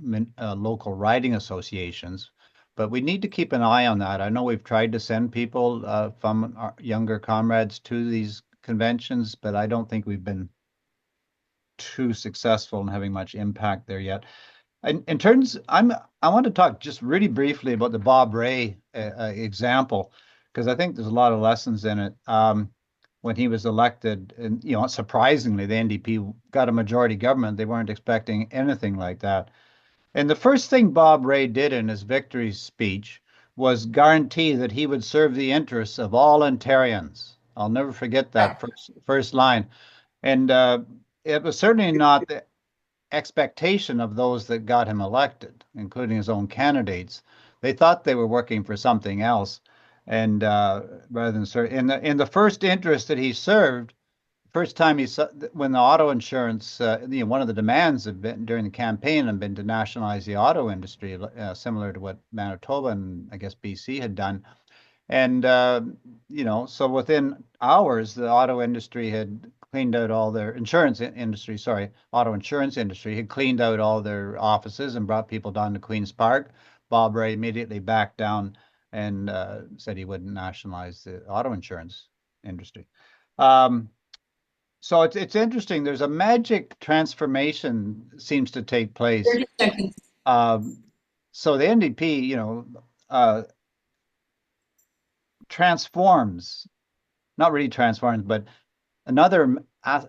local riding associations. But we need to keep an eye on that. I know we've tried to send people from our younger comrades to these conventions, but I don't think we've been too successful in having much impact there yet. In terms, I want to talk just really briefly about the Bob Rae example, because I think there's a lot of lessons in it. When he was elected, and surprisingly, the NDP got a majority government. They weren't expecting anything like that. And the first thing Bob Rae did in his victory speech was guarantee that he would serve the interests of all Ontarians. I'll never forget that first line. And it was certainly not the expectation of those that got him elected, including his own candidates. They thought they were working for something else. And rather than serve in the first interest that he served, first time when the auto insurance, one of the demands have been during the campaign had been to nationalize the auto industry, similar to what Manitoba and I guess BC had done. And so within hours, the auto industry had cleaned out all their auto insurance industry had cleaned out all their offices and brought people down to Queen's Park. Bob Rae immediately backed down and said he wouldn't nationalize the auto insurance industry. So it's interesting. There's a magic transformation seems to take place.
30 seconds.
So the NDP, transforms, not really transforms, but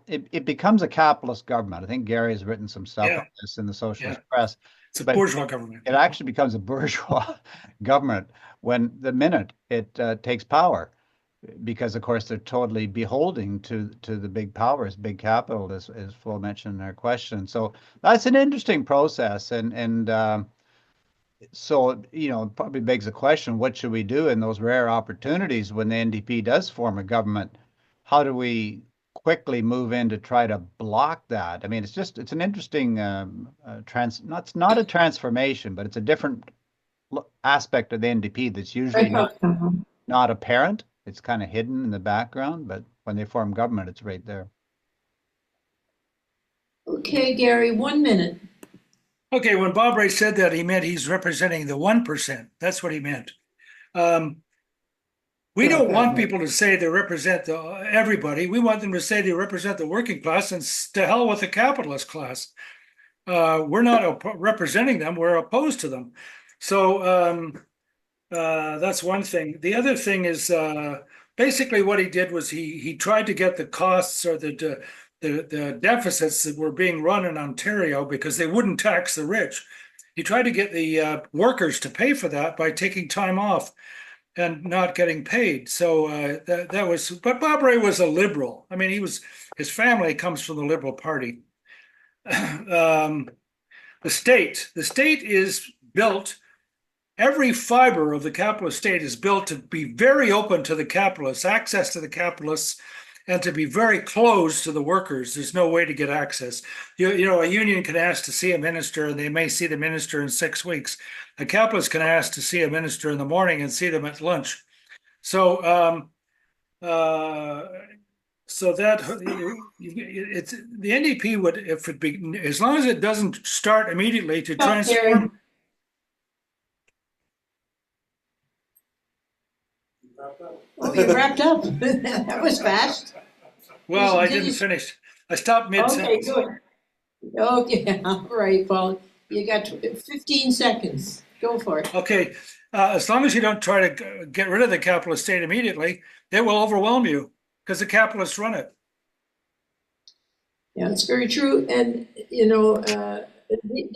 it becomes a capitalist government. I think Gary has written some stuff on this in the socialist press.
It's a bourgeois government.
It actually becomes a bourgeois government when the minute it takes power, because of course they're totally beholden to the big powers, big capital, as Flo mentioned in her question. So that's an interesting process, and so it probably begs the question: what should we do in those rare opportunities when the NDP does form a government? How do we quickly move in to try to block that? I mean, it's an interesting it's not a transformation, but it's a different aspect of the NDP that's usually not apparent. It's kind of hidden in the background, but when they form government, it's right there.
Okay, Gary, 1 minute.
Okay, when Bob Rae said that, he meant he's representing the 1%. That's what he meant. We don't want people to say they represent everybody. We want them to say they represent the working class, and to hell with the capitalist class. We're not representing them. We're opposed to them. So that's one thing. The other thing is basically what he did was he tried to get the costs or the deficits that were being run in Ontario, because they wouldn't tax the rich. He tried to get the workers to pay for that by taking time off and not getting paid. So that was, but Bob Rae was a liberal. I mean, his family comes from the Liberal Party. The state is built, every fiber of the capitalist state is built to be very open to the capitalists, access to the capitalists, and to be very closed to the workers. There's no way to get access. A union can ask to see a minister, and they may see the minister in 6 weeks. A capitalist can ask to see a minister in the morning and see them at lunch. So, that it's the NDP would, if it be, as long as it doesn't start immediately to transform.
Oh, you wrapped up. That was fast.
Well, I didn't finish. I stopped mid-sentence.
Okay, good. Okay, all right, Paul. You got 15 seconds. Go for it.
Okay. As long as you don't try to get rid of the capitalist state immediately, it will overwhelm you because the capitalists run it.
Yeah, it's very true. And, the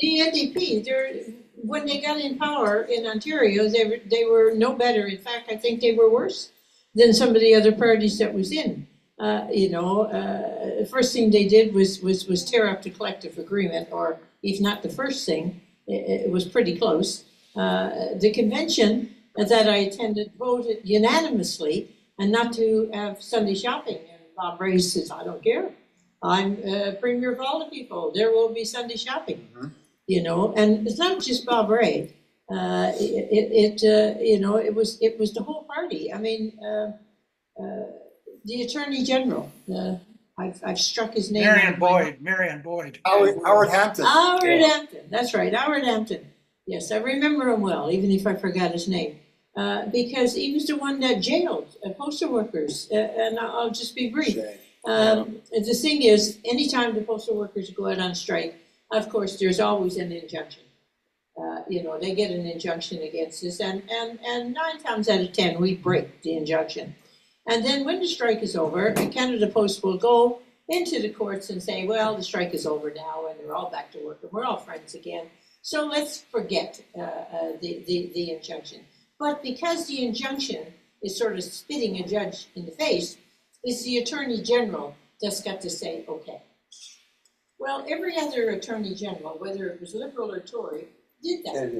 NDP, when they got in power in Ontario, they were no better. In fact, I think they were worse than some of the other parties that was in. The first thing they did was tear up the collective agreement, or if not the first thing, it was pretty close. The convention that I attended voted unanimously and not to have Sunday shopping. And Bob Rae says, I don't care. I'm premier of all the people. There will be Sunday shopping, and it's not just Bob Rae. It was the whole party. I mean, the Attorney General, I've struck his name.
Marion Boyd.
Howard Hampton.
Howard Hampton, that's right, Howard Hampton. Yes, I remember him well, even if I forgot his name. Because he was the one that jailed postal workers. And I'll just be brief. The thing is, anytime the postal workers go out on strike, of course, there's always an injunction. They get an injunction against us, and 9 times out of 10, we break the injunction. And then when the strike is over, Canada Post will go into the courts and say, well, the strike is over now, and they're all back to work, and we're all friends again. So let's forget the injunction. But because the injunction is sort of spitting a judge in the face, it's the Attorney General that's got to say, okay. Well, every other Attorney General, whether it was Liberal or Tory, did that.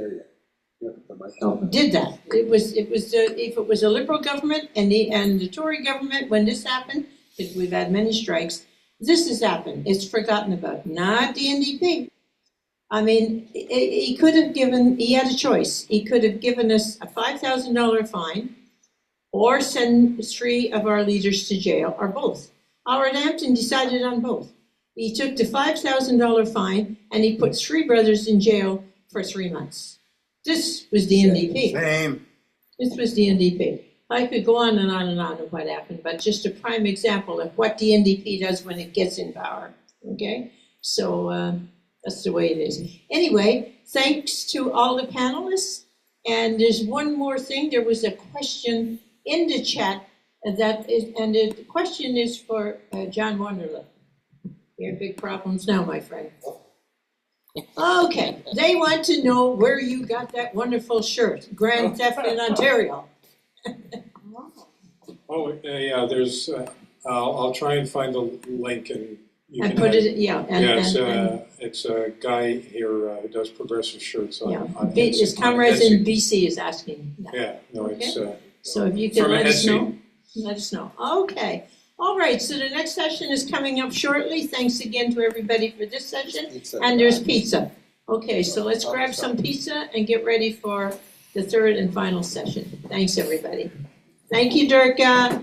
Did that. It was if it was a Liberal government and the Tory government, when this happened, because we've had many strikes, this has happened. It's forgotten about. Not the NDP. I mean, he had a choice. He could have given us a $5,000 fine or send 3 of our leaders to jail, or both. Howard Hampton decided on both. He took the $5,000 fine and he put 3 brothers in jail for 3 months. This was the NDP.
Shame.
This was the NDP. I could go on and on and on of what happened, but just a prime example of what the NDP does when it gets in power. Okay? So that's the way it is. Anyway, thanks to all the panelists. And there's one more thing. There was a question in the chat and the question is for John Wonderlich. You have big problems now, my friend. Okay, they want to know where you got that wonderful shirt, Grand Theft in Ontario.
Yeah, there's, I'll try and find the link and you can
put
have,
it, yeah.
It's a guy here who does progressive shirts on
his comrades in BC is asking.
Yeah, no,
okay.
It's
so if you can let us know. Let us know. Okay. All right. So the next session is coming up shortly. Thanks again to everybody for this session. And there's pizza. Okay. So let's grab some pizza and get ready for the 3rd and final session. Thanks, everybody. Thank you, Dirka.